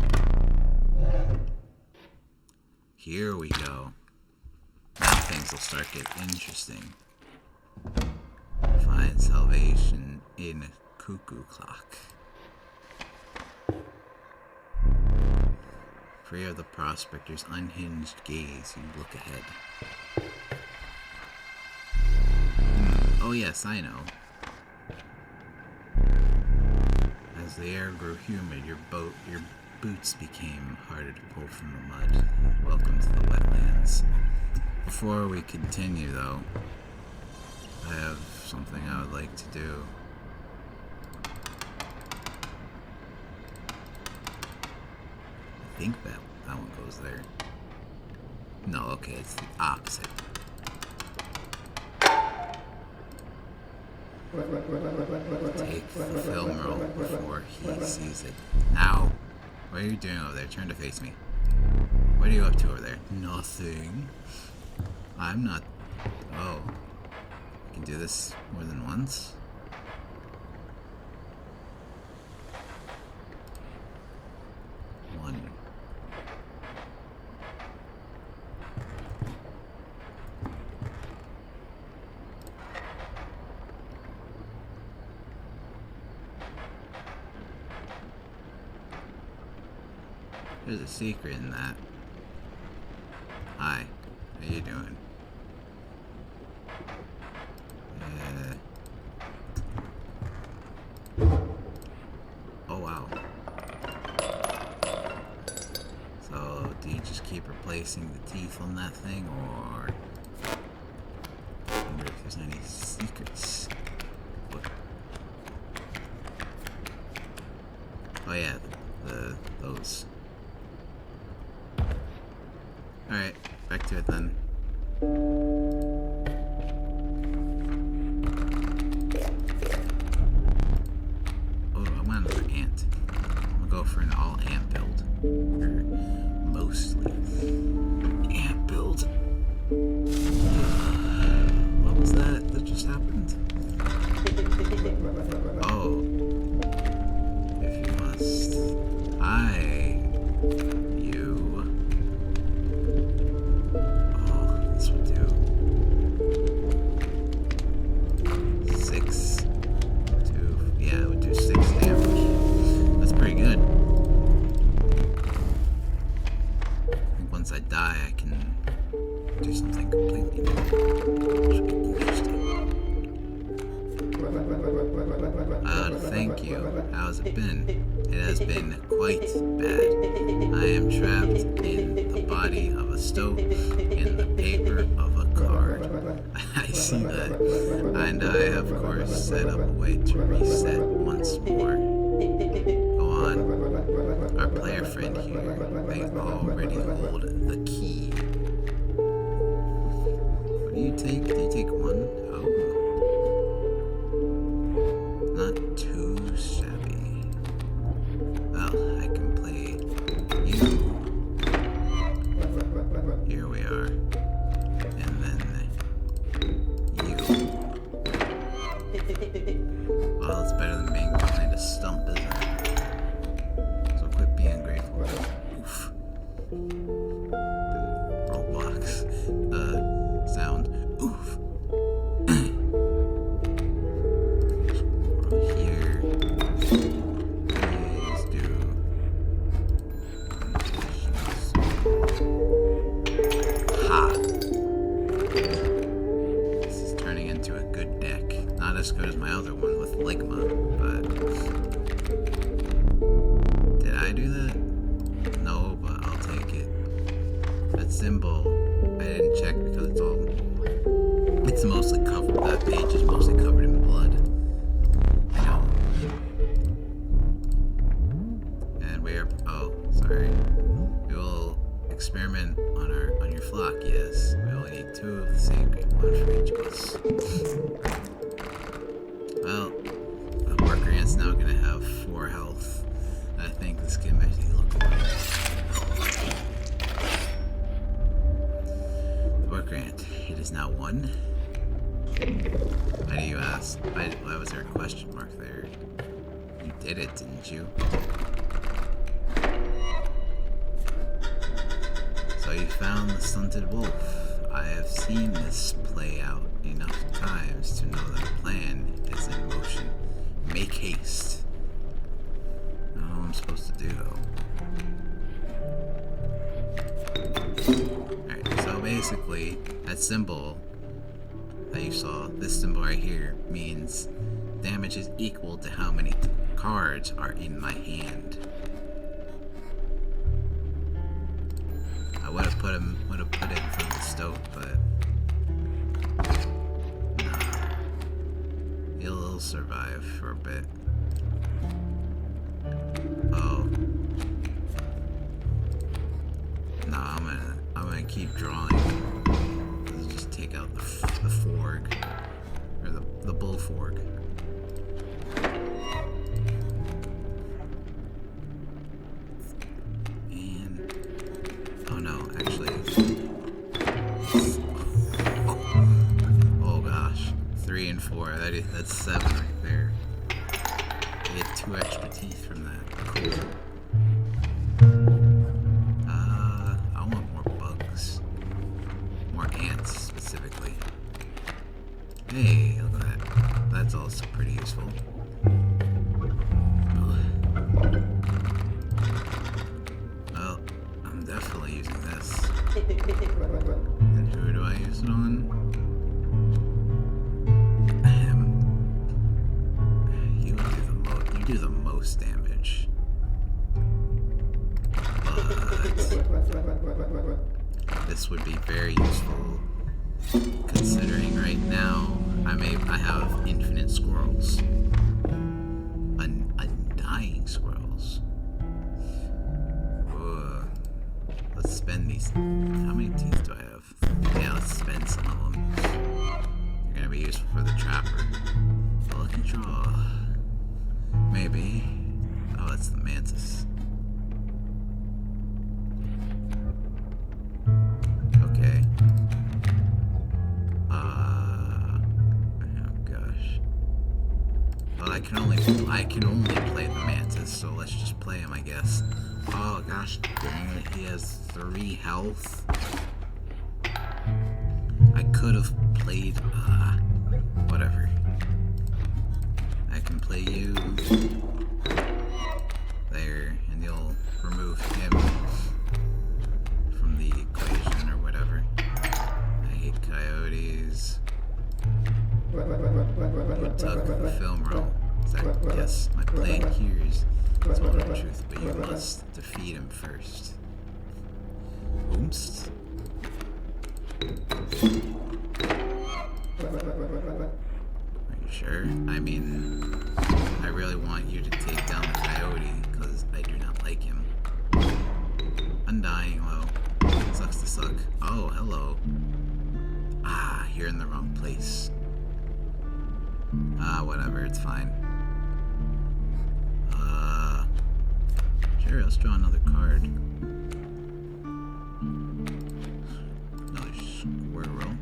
Here we go. Now things will start getting interesting. Find salvation in a cuckoo clock. Free of the prospector's unhinged gaze, you look ahead. Oh yes, I know. As the air grew humid, your boots became harder to pull from the mud. Welcome to the wetlands. Before we continue, though, I have something I would like to do. I think that one goes there. No, okay, it's the opposite. Take the film roll before he sees it. Now, what are you doing over there? Turn to face me. What are you up to over there? Nothing. I'm not. Oh. I can do this more than once? One. There's a secret in that. Hi, how you doing? Oh wow. So, do you just keep replacing the teeth on that thing, or I wonder if there's any secrets? What? Oh yeah, those. Alright, back to it then. Oh, I want another ant. I'm gonna go for an all ant build. Or mostly ant build. What was that just happened? Oh. If you must. Thank you. How's it been? It has been quite bad. I am trapped in the body of a stove, in the paper of a card. I see that. And I, of course, set up a way to reset once more. Go on. Our player friend here, they already hold the key. What do you take? Do you take one? Oh. Not too shabby. Well, I can play you. Here we are. And then you. Well, it's better than being behind a stump, isn't it? So quit being grateful. Oof. Roblox. Sound. Oof. Here. Please do. Ha! This is turning into a good deck. Not as good as my other one with Ligma, but... Did I do that? No, but I'll take it. That symbol, I didn't check because it's all... It's mostly covered, that page is mostly covered in blood. I know. And we are... Oh, sorry. We will experiment on your flock, yes. We will need 2 of the sacred, 1 for each of us. Well, the worker ant's now gonna have 4 health. I think the skin makes me look away. The book grant. It is now 1. Why do you ask? Why was there a question mark there? You did it, didn't you? So you found the stunted wolf. I have seen this play out enough times to know that a plan is in motion. Make haste. I don't know what I'm supposed to do though. Alright, so basically, that symbol that you saw, this symbol right here, means damage is equal to how many cards are in my hand. I would have put it in front of the stove, but nah. He'll survive for a bit. Oh. No, I'm gonna keep drawing. Let's just take out the forg, or the bull forg. And oh no, actually. Oh gosh, 3 and 4. That's 7 right there. I get 2 extra teeth from that. Cool. I want more bugs. More ants, specifically. Hey, look at that. That's also pretty useful. Well, I'm definitely using this. And who do I use it on? You do the most damage. But this would be very useful, considering right now I have infinite squirrels. Undying squirrels. Let's spend these. How many teeth do I have? Yeah, let's spend some of them. They're gonna be useful for the trapper. A lucky draw. Maybe. Oh, that's the mantis. Okay. Oh gosh. Well, I can only play the mantis, so let's just play him, I guess. Oh gosh, dang it, he has 3 health. I could have played whatever. I can play you there, and you'll remove him from the equation or whatever. I hate coyotes. You took the film roll. Yes, my plan here is told the truth, but you must defeat him first. Oops. Are you sure? I mean, I really want you to take down the coyote, because I do not like him. Undying, low. Sucks to suck. Oh, hello. Ah, you're in the wrong place. Whatever, it's fine. Sure, let's draw another card. Another squirrel.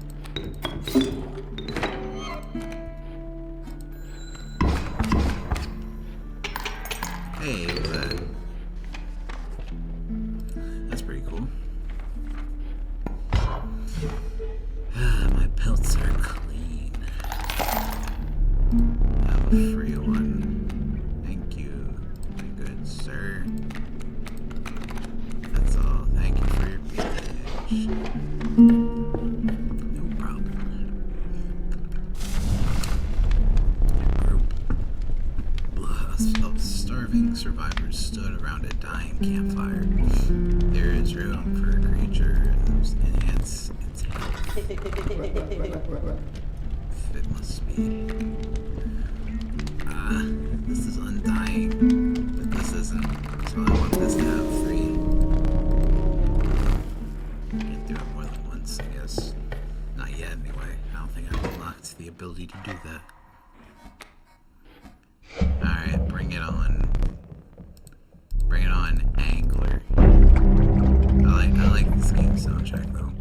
Hey, look at that. That's pretty cool. My pelts are clean. I have a free one. Thank you, my good sir. That's all. Thank you for your patronage. No problem. Of starving survivors stood around a dying campfire. There is room for a creature to enhance its health. It must be. This is undying, but this isn't. So I want this to have 3. Can't do it more than once, I guess. Not yet, anyway. I don't think I've unlocked the ability to do that. Alright, bring it on. soundtrack though.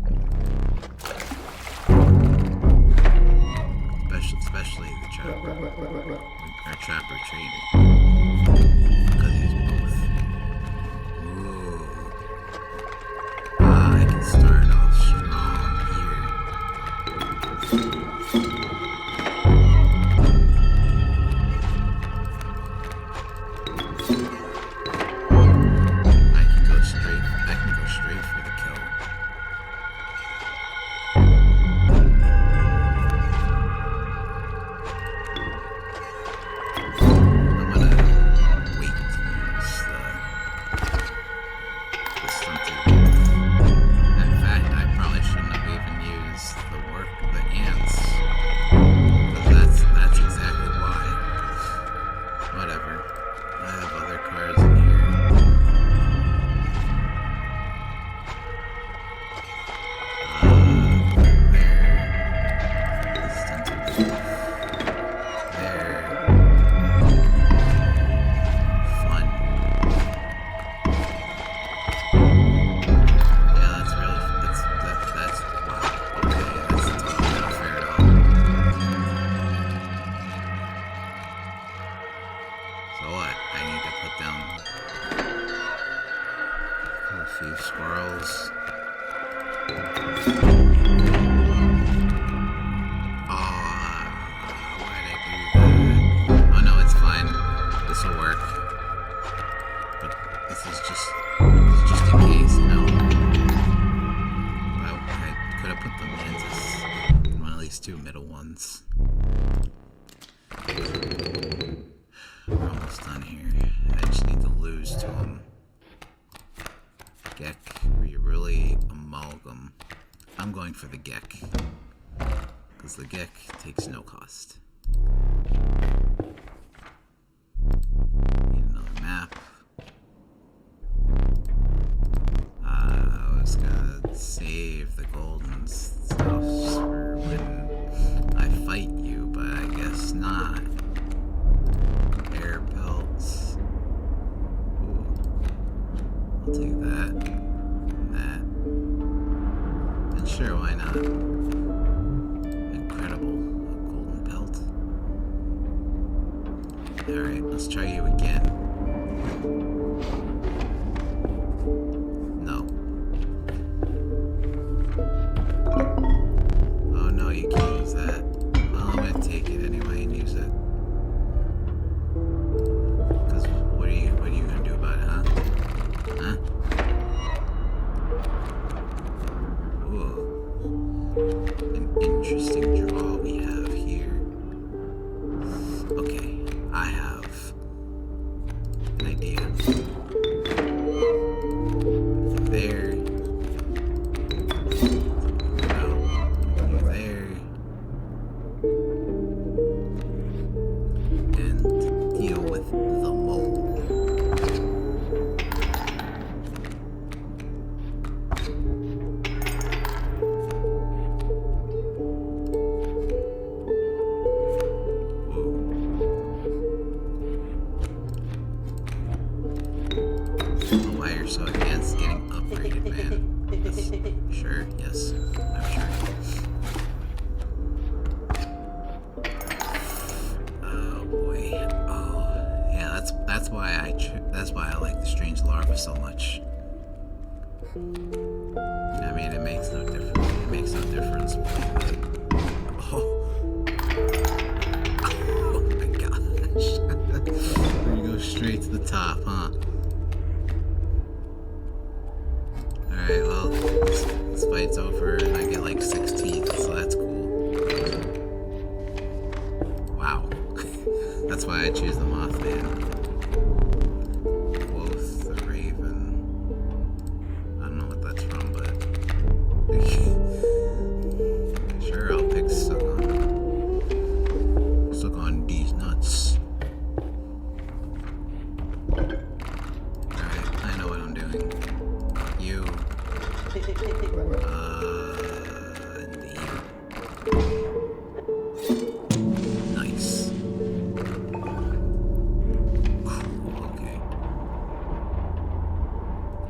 Especially the trapper. Or trapper trader. Because he's both. Ooh. I can start off strong here. I can go straight for the kill. I'm gonna wait to use the stunted wolf. In fact, I probably shouldn't have even used the ants. Because that's exactly why. Whatever. I have other cards in here. So what? I need to put down a few squirrels. Why did I do that? Oh no, it's fine. This will work. But this is just in case, you know. I could have put the mantis in one of these two middle ones. We're almost done here. I just need to lose to him. Gek, were you really amalgam? I'm going for the Gek. Because the Gek takes no cost. Need another map. I was gonna save the golden stuff for when I fight you, but I guess not. Air pelts. Ooh. I'll take that. And that. And sure, why not? Incredible. A golden pelt. Alright, let's try you again. No. Oh no, you can't use that. Well, I'm gonna take it anyway and use it. What are you gonna do about it, huh? Huh? Ooh. An interesting draw we have here. Okay, I have an idea. There. No. You're there. And to deal with the mole. Why you're so against getting upgraded, man? Sure, yes, I'm sure. Oh boy. Oh, yeah. That's why I like the strange larva so much. I mean, it makes no difference. It makes no difference. Oh my gosh. You go straight to the top, huh? Alright, well, this fight's over and I get like 16th, so that's cool. Wow. That's why I choose the Mothman. Both the Raven. I don't know what that's from, but sure, I'll pick suck on these nuts. Alright, I know what I'm doing. You. Nice. Cool, okay.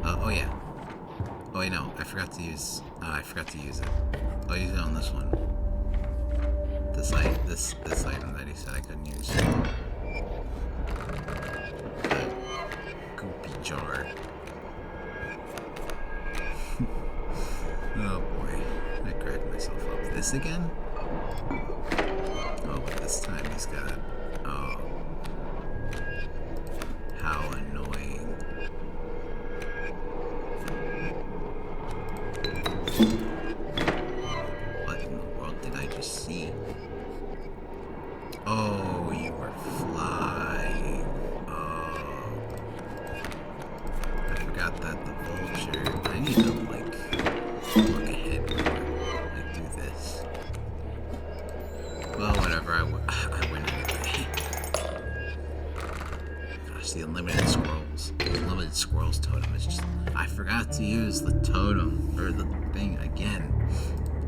Oh yeah. Oh wait, no. I I forgot to use it. I'll use it on this one. This item that he said I couldn't use. The goopy jar. Oh boy. I cracked myself up. This again? Oh, but this time he's got... Oh. How annoying. What in the world did I just see? Oh, you were flying. Oh. I forgot that the vulture... I need to, like, look ahead more. Like, do this. Well, whatever. I win anyway. Gosh, the unlimited squirrels. The unlimited squirrels totem is just... I forgot to use the totem, or the thing again.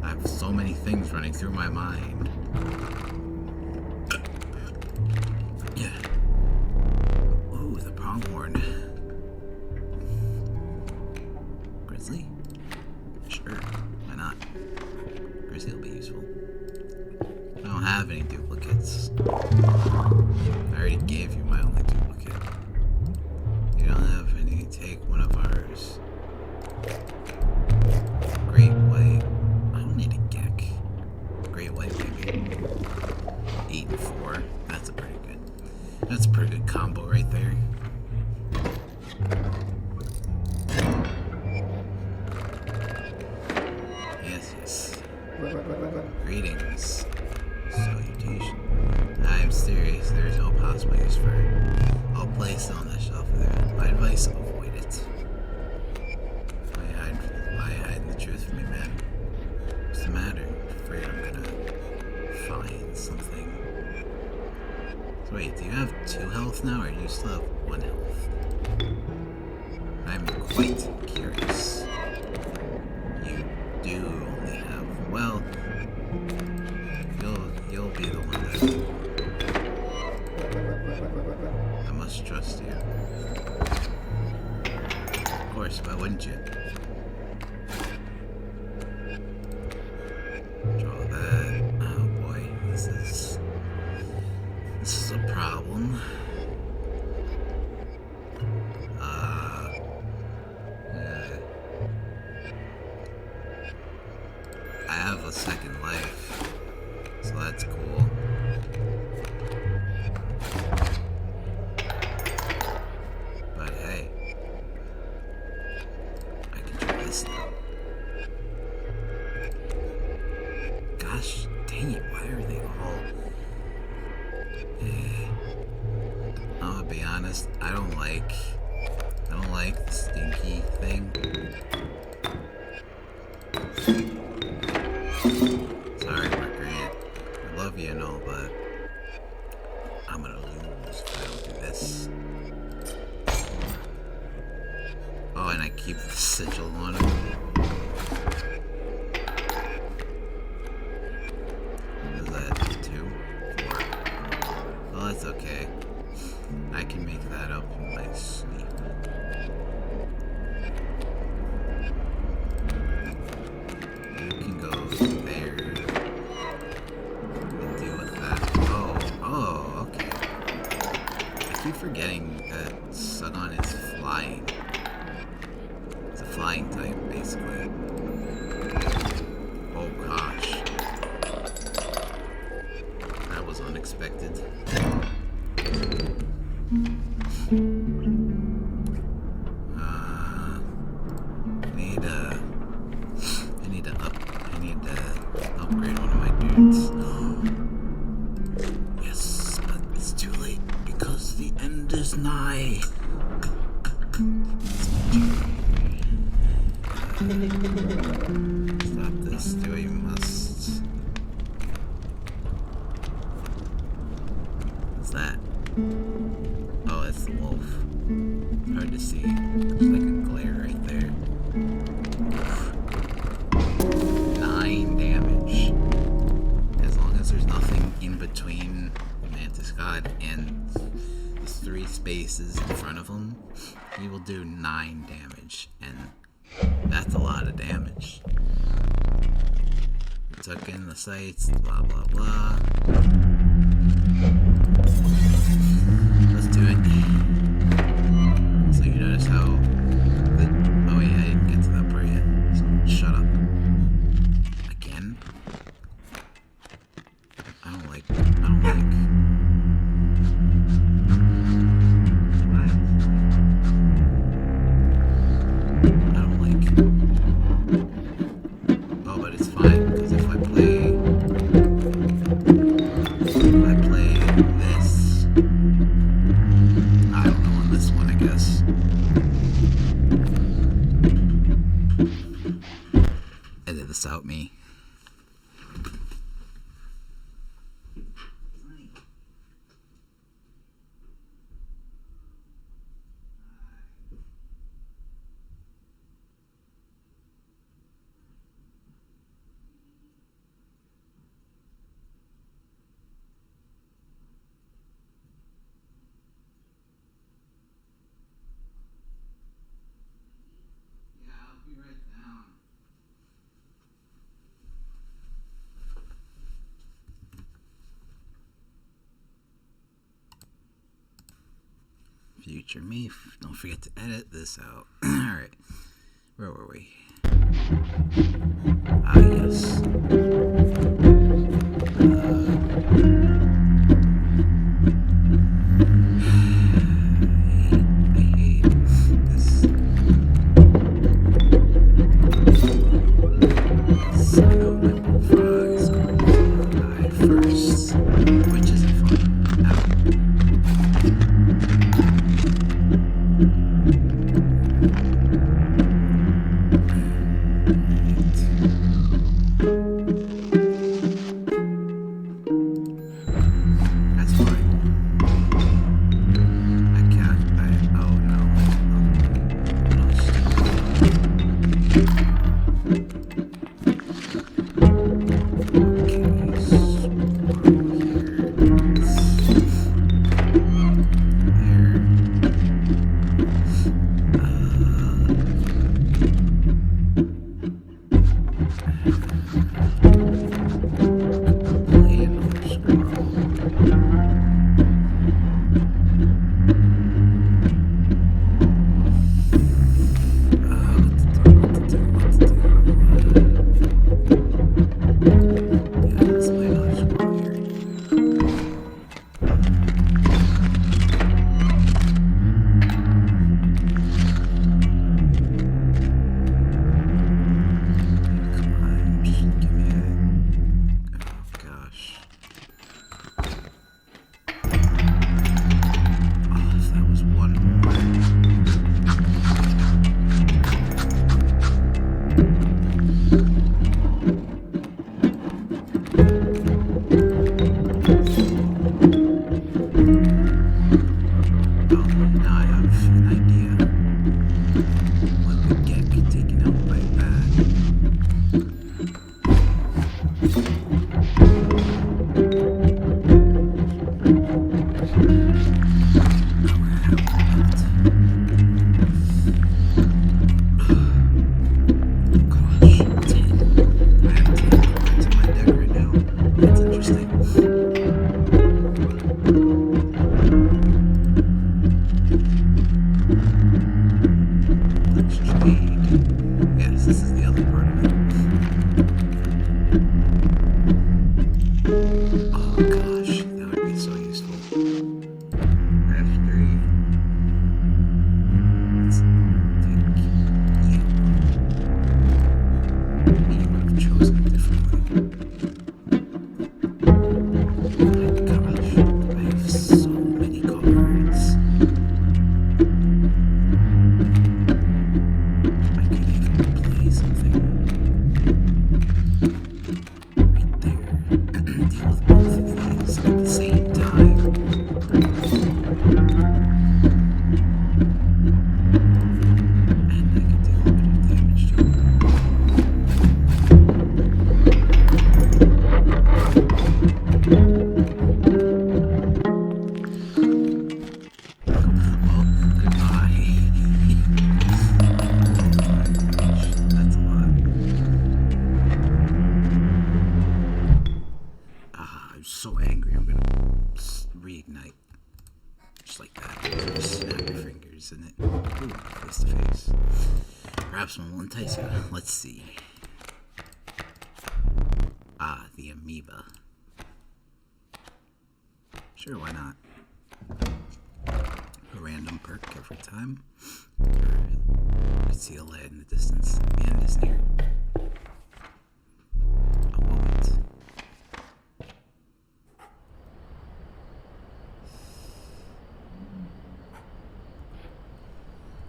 I have so many things running through my mind. Yeah. Ooh, the pronghorn. Grizzly? Sure, why not? Grizzly will be useful. I don't have any duplicates. I already gave you my only duplicate. You don't have any, take one of ours. Great white. I don't need a geck. Great white, maybe. 8 and 4. That's a pretty good combo right there. Yes. Greetings. Salutation. I'm serious. There's no possible use for it. I'll place it on the shelf there. My advice, avoid it. Why hiding the truth from me, man? What's the matter? I'm afraid I'm gonna find something. So wait, do you have 2 health now, or do you still have 1 health? I'm quite curious. You do only have... Well... You'll be the one that... I must trust you. Of course, why wouldn't you? Draw that. Oh boy, this is a problem. I have a second life, so that's cool. But hey, I can try this now. Gosh dang it, why are they all... I'll be honest, I don't like the stinky thing. Sorry, Mark Grant. I love you and all, but I'm gonna lose if I don't do this. Oh, and I keep the sigil on him. Is that 2? 4? Well, that's okay. I can make that up in my sleep. You can go there and deal with that. Oh, okay. I keep forgetting that Sugon is flying. It's a flying type, basically. Oh gosh. That was unexpected. I need to upgrade one of my dudes. Yes, but it's too late because the end is nigh. Stop this, do what you must. What's that? Oh, it's the wolf. Hard to see. There's like a glare right there. 9 damage. As long as there's nothing in between the Mantis God and the 3 spaces in front of him, he will do 9 damage. And That's a lot of damage. Took in the sights, blah blah blah. Let's do it. So you notice how oh yeah, I didn't get to that part yet. So shut up. Again? I don't like what? I don't like oh, but it's fine because if I play this, I don't know, on this one I guess. Edit this out, me. Future me, don't forget to edit this out. Alright, where were we? Ah, yes. I hate this. So my bullfrog is going to die first, which isn't fun. Ow. isn't it? Ooh, face to face. Perhaps one will entice you. Let's see. Ah, the amoeba. Sure, why not? A random perk every time. I see a light in the distance. The end is near. A moment.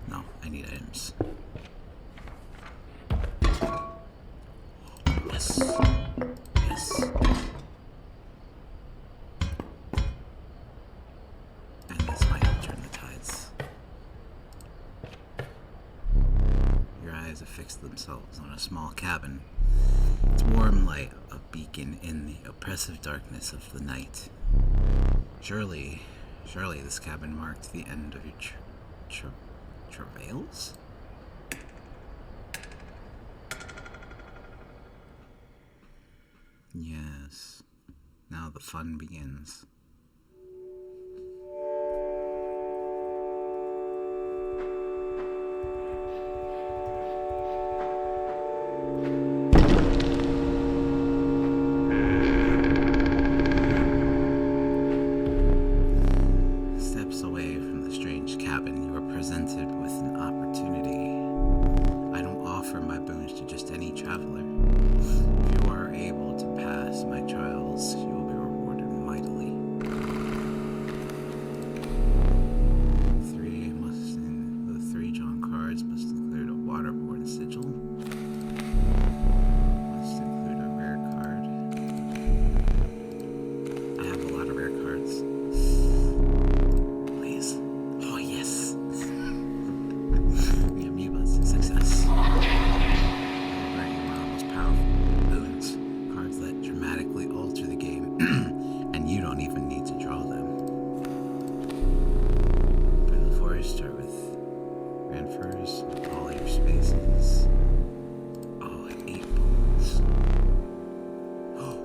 No, I need items. Yes. Yes. And this might help turn the tides. Your eyes have fixed themselves on a small cabin. Its warm light a beacon in the oppressive darkness of the night. Surely this cabin marked the end of your travails? Yes. Now the fun begins. Steps away from the strange cabin, you are presented with an opportunity. I don't offer my boons to just any traveler. If you are able to pass my trials, you will be rewarded mightily. The three drawn cards must include a waterborne sigil. Must include a rare card. I have a lot of rare cards. Please. Oh yes. The amoeba's a success. Cards that dramatically alter the game, and you don't even need to draw them. But before you start with Ranfers, all your spaces. Oh, and 8 balls. Oh,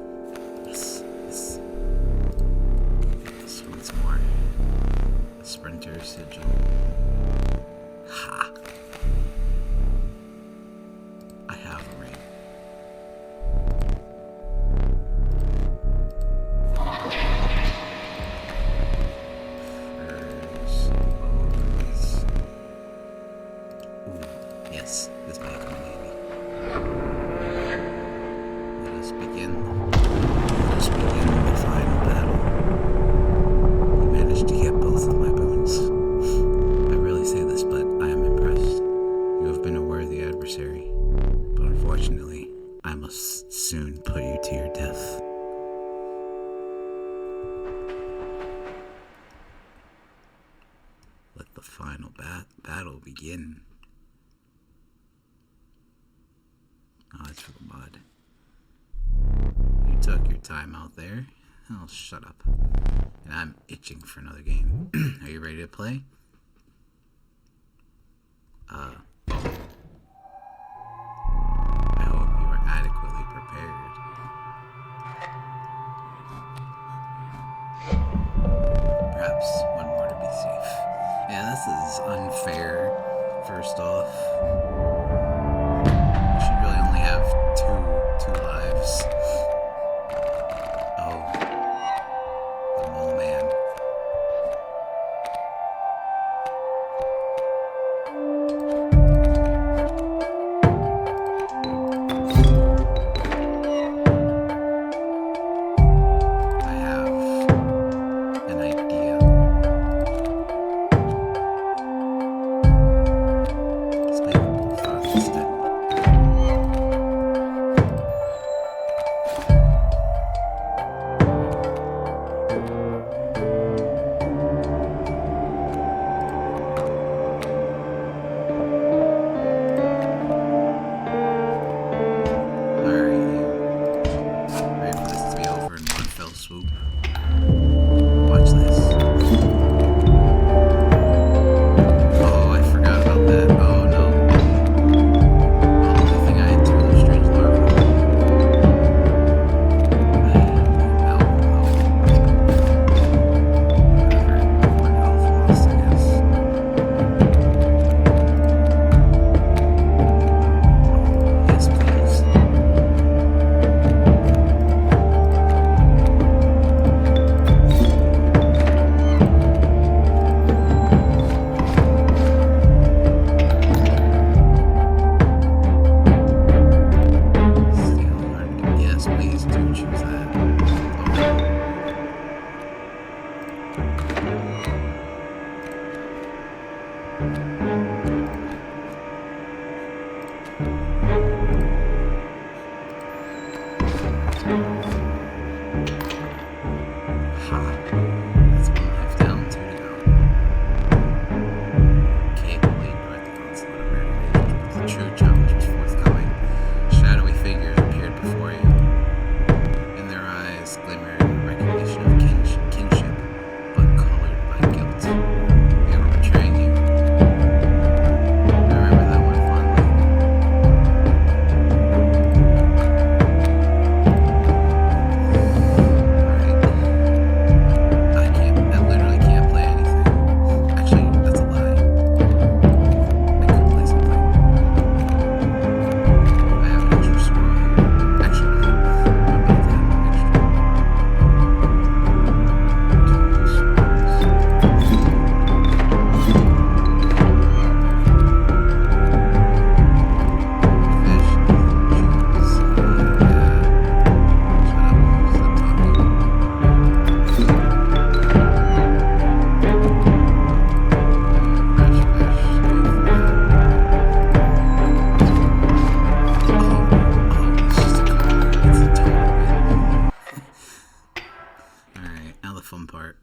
yes, yes. Yes, once more. A sprinter sigil. Ha! I have a ring. Yes, this might come in handy. Let us begin the final battle. You managed to get both of my boons. I really say this, but I am impressed. You have been a worthy adversary, but unfortunately, I must soon put you to your death. Let the final battle begin. Oh, it's for the mod. You took your time out there. Oh, shut up. And I'm itching for another game. Are you ready to play? I hope you are adequately prepared. Perhaps one more to be safe. Yeah, this is unfair, first off. Really only have two lives. Oh, the mole man. I have an idea. Let's make it both this time. That's one life down, two to go. Capably ignored the constant of the true challenge was forthcoming. Shadowy figures appeared before you. In their eyes glimmered recognition of kinship, but colored by guilt. They were betraying you. I remember that one fondly. I literally can't play anything. Actually, that's a lie. I could play something. I have an extra scroll here. Actually, I'm about to have an extra. Alright, now the fun part.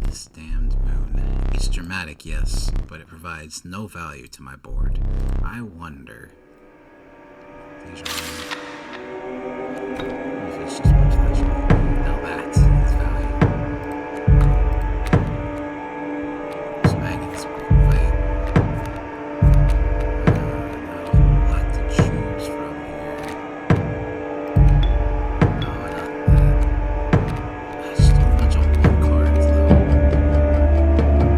This damned moon. It's dramatic, yes, but it provides no value to my board. I wonder. These are if it's just more special. Now that is value. This magnet's a great fight. Not a lot to choose from here. No, not that. That's just a bunch of old cards, though.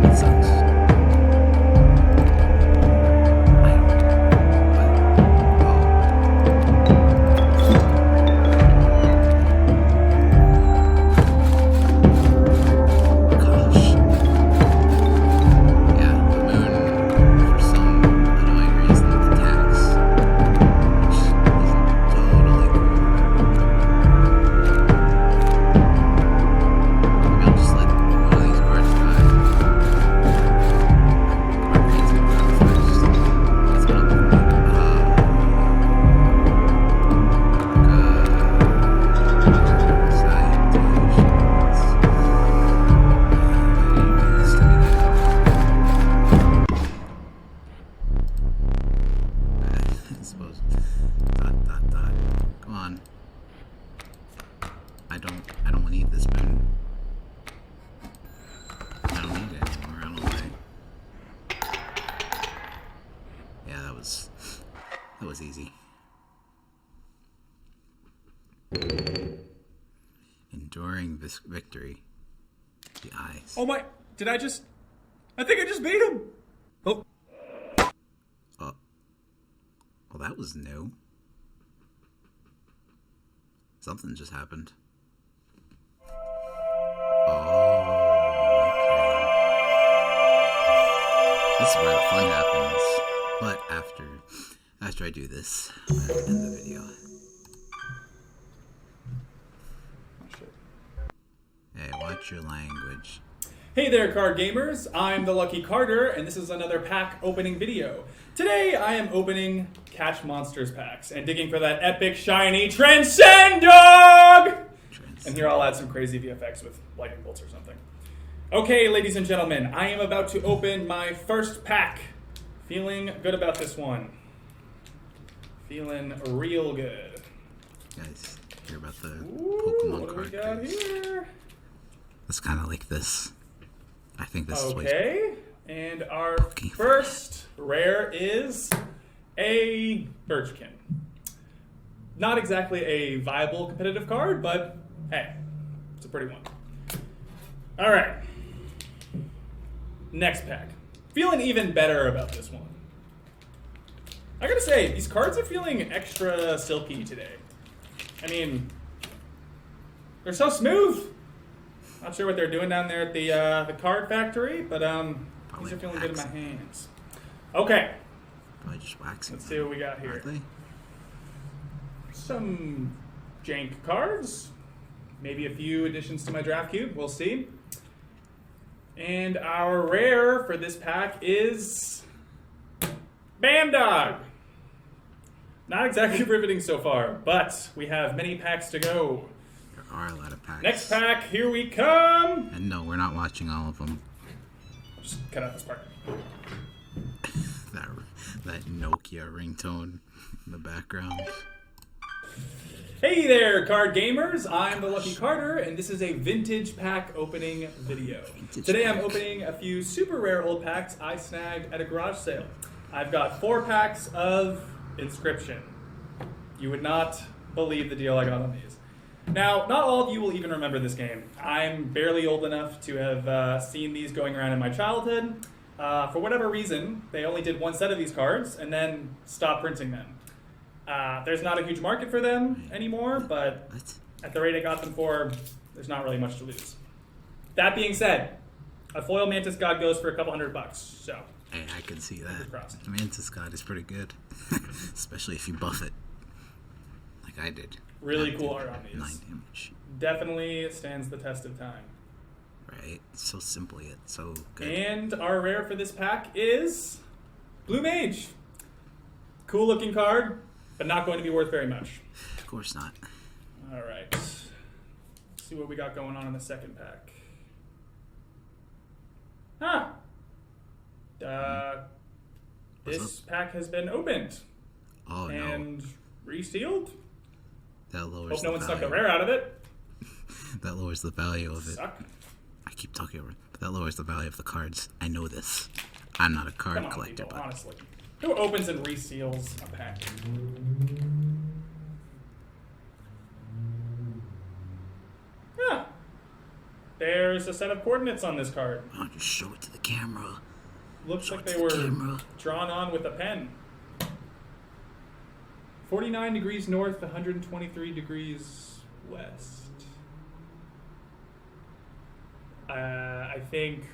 That sucks. I don't. Oh. Gosh. Yeah, the moon, for some annoying reason, attacks. Which is totally cool. Maybe I'll just let one of these cards die. My brain's gonna run first. That's what I'm thinking. I suppose. Dot. Come on. I don't need this moon. I don't need it anymore, I don't think. Yeah, that was easy. Enduring this victory. The eyes. Oh my, I think I just beat him. Oh. Oh. Well, that was new. Something just happened. Oh, okay. This is where the fun happens. But after I do this, I'm gonna have to end the video. Hey, watch your language. Hey there, card gamers. I'm the Lucky Carter, and this is another pack opening video. Today, I am opening Catch Monsters packs and digging for that epic, shiny Transcend Dog! And here I'll add some crazy VFX with lightning bolts or something. Okay, ladies and gentlemen, I am about to open my first pack. Feeling good about this one. Feeling real good. You guys hear about the Pokemon what card? do we got here? It's kind of like this. I think this is Okay, and our first rare is a Birchkin. Not exactly a viable competitive card, but hey, it's a pretty one. All right, next pack. Feeling even better about this one. I gotta say, these cards are feeling extra silky today. I mean, they're so smooth. Not sure what they're doing down there at the card factory, but these are feeling good in my hands. Okay. Probably just waxing. Let's see what we got here. Aren't they? Some jank cards. Maybe a few additions to my draft cube. We'll see. And our rare for this pack is Bandog. Not exactly riveting so far, but we have many packs to go. There are a lot of packs. Next pack, here we come. And no, we're not watching all of them. Just cut out this part. that Nokia ringtone in the background. Hey there, card gamers! I'm the Lucky Carter, and this is a vintage pack opening video. Today I'm opening a few super rare old packs I snagged at a garage sale. I've got 4 packs of Inscryption. You would not believe the deal I got on these. Now, not all of you will even remember this game. I'm barely old enough to have seen these going around in my childhood. For whatever reason, they only did 1 set of these cards and then stopped printing them. There's not a huge market for them anymore, but at the rate I got them for, there's not really much to lose. That being said, a foil Mantis God goes for a couple $100, so. Hey, I can see that. The Mantis God is pretty good, especially if you buff it, like I did. Really cool art on these. 9 damage. Definitely stands the test of time. Right, so simple yet so good. And our rare for this pack is Blue Mage. Cool looking card, but not going to be worth very much. Of course not. All right. Let's see what we got going on in the second pack. This pack has been opened. Oh, and resealed. That lowers Hope no the one stuck the value. rare out of it. That lowers the value of it. Suck. I keep talking over it, but that lowers the value of the cards. I know this. I'm not a card Come on, collector, people, but honestly. Who opens and reseals a pack? There's a set of coordinates on this card. why don't you show it to the camera? Looks Show like it they to the were camera. drawn on with a pen. 49 degrees north, 123 degrees west. I think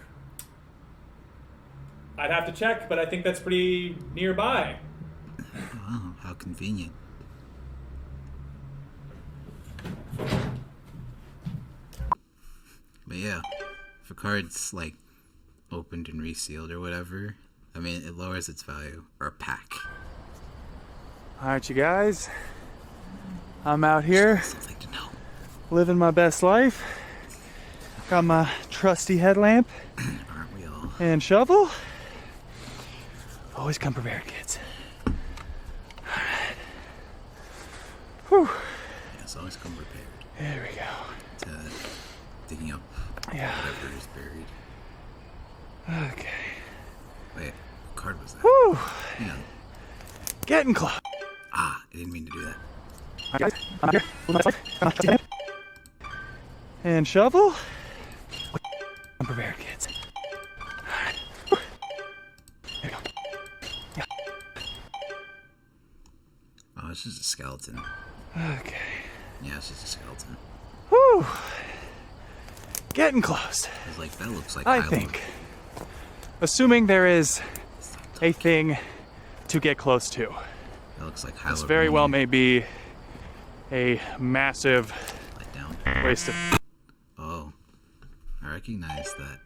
I'd have to check, but I think that's pretty nearby. Wow, how convenient. But yeah, if a card's like opened and resealed or whatever, I mean, it lowers its value. Or a pack. Alright, you guys, I'm out here Something to know. living my best life. Got my trusty headlamp Aren't we all? and shovel. Always come prepared, kids. Alright. Whew. Yes, always come prepared There we go. to digging up Yeah. whatever is buried. Okay. Wait, what card was that? Whew. You know. Getting close. Ah, I didn't mean to do that. Alright, guys, I'm out here living my best life. Got my trusty headlamp and shovel. I'm prepared, kids. Alright. Whew. There we go. Yeah. Oh, it's just a skeleton. Okay. Yeah, it's just a skeleton. Whew. Getting close. I was like, that looks like I Hilo. think. Assuming there is a thing to get close to. That looks like Hilo. This very well may be a massive Let down. waste of. Oh, I recognize that.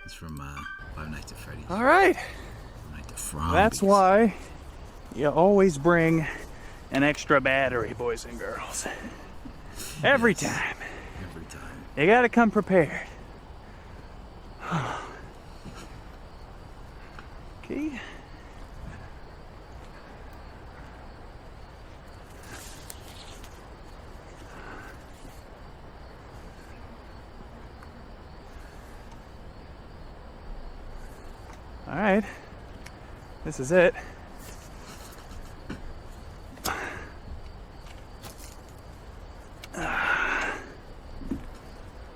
It's from Five Nights at Freddy's. Alright. Five Nights at Freddy's. That's why you always bring an extra battery, boys and girls. Every Yes. time. Every time. You gotta come prepared. Okay. All right. This is it.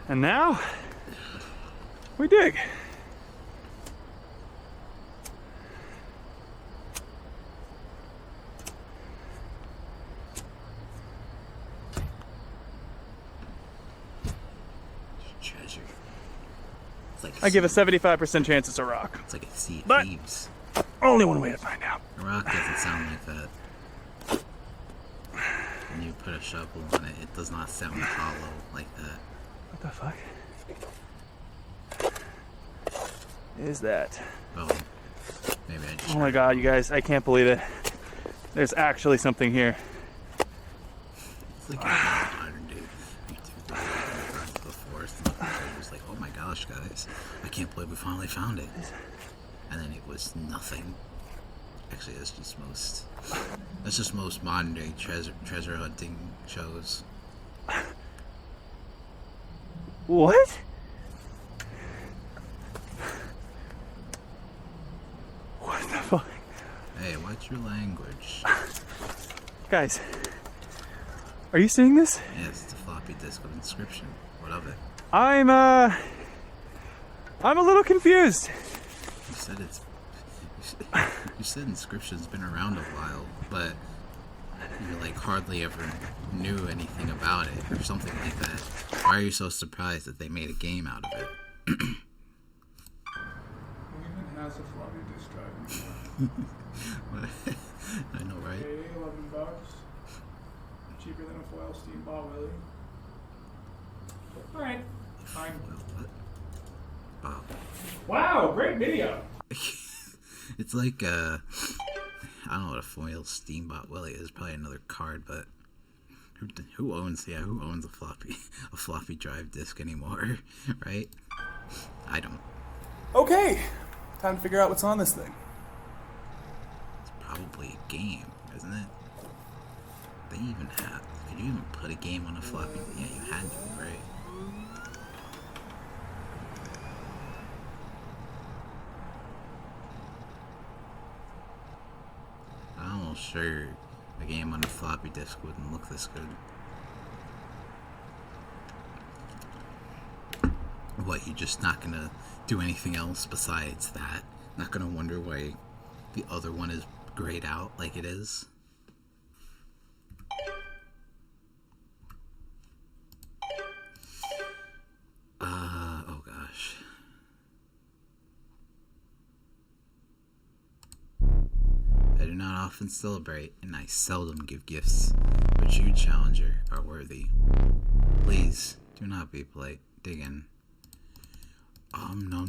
And now we dig. Treasure. It's like I give a sea- 75% chance it's a rock. It's like a sea of But- thieves. Only one way to find out. A rock doesn't sound like that. When you put a shovel on it, it does not sound hollow like that. What the fuck is that? Oh, maybe I just. Oh my god, you guys, I can't believe it. There's actually something here. It's like a modern day. You took the forest and it was like, oh my gosh, guys, I can't believe we finally found it. And then it was nothing. Actually, that's just most modern day treasure hunting shows. What? What the fuck? Hey, watch your language. Guys, are you seeing this? Yeah, it's the floppy disk of Inscryption. What of it? I'm a little confused. You said you said Inscryption's been around a while, but you like hardly ever knew anything about it or something like that. Why are you so surprised that they made a game out of it? Who even has a floppy disk drive? I know, right? Okay, $11. Cheaper than a foil steam-bought Willy. Alright, fine. What? Wow. Wow, great video! It's like I don't know what a foil Steambot Willie is. Probably another card, but who owns a floppy drive disk anymore, right? I don't. Okay, time to figure out what's on this thing. It's probably a game, isn't it? Could you even put a game on a floppy? Yeah, you had to, right? I'm almost sure a game on a floppy disk wouldn't look this good. What, you're just not gonna do anything else besides that? Not gonna wonder why the other one is grayed out like it is? Oh gosh. I do not often celebrate, and I seldom give gifts, but you, challenger, are worthy. Please, do not be polite. Dig in. No.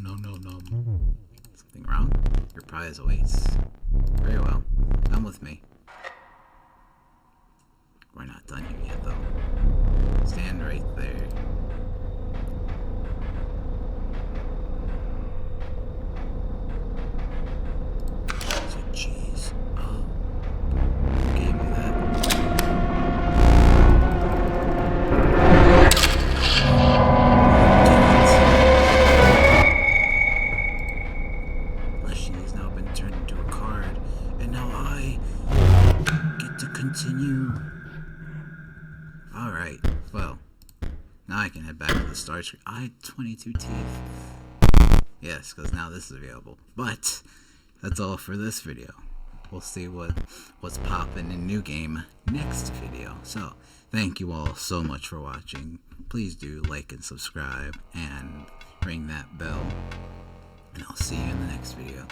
Something wrong? Your prize awaits. Very well. Come with me. We're not done here yet, though. Stand right there. Jeez. Oh. Who gave me that? Leshy has now been turned into a card, and now I get to continue. Alright, well, now I can head back to the start screen. I had 22 teeth. Yes, because now this is available. But that's all for this video. We'll see what's popping in new game next video. So, thank you all so much for watching. Please do like and subscribe and ring that bell. And I'll see you in the next video.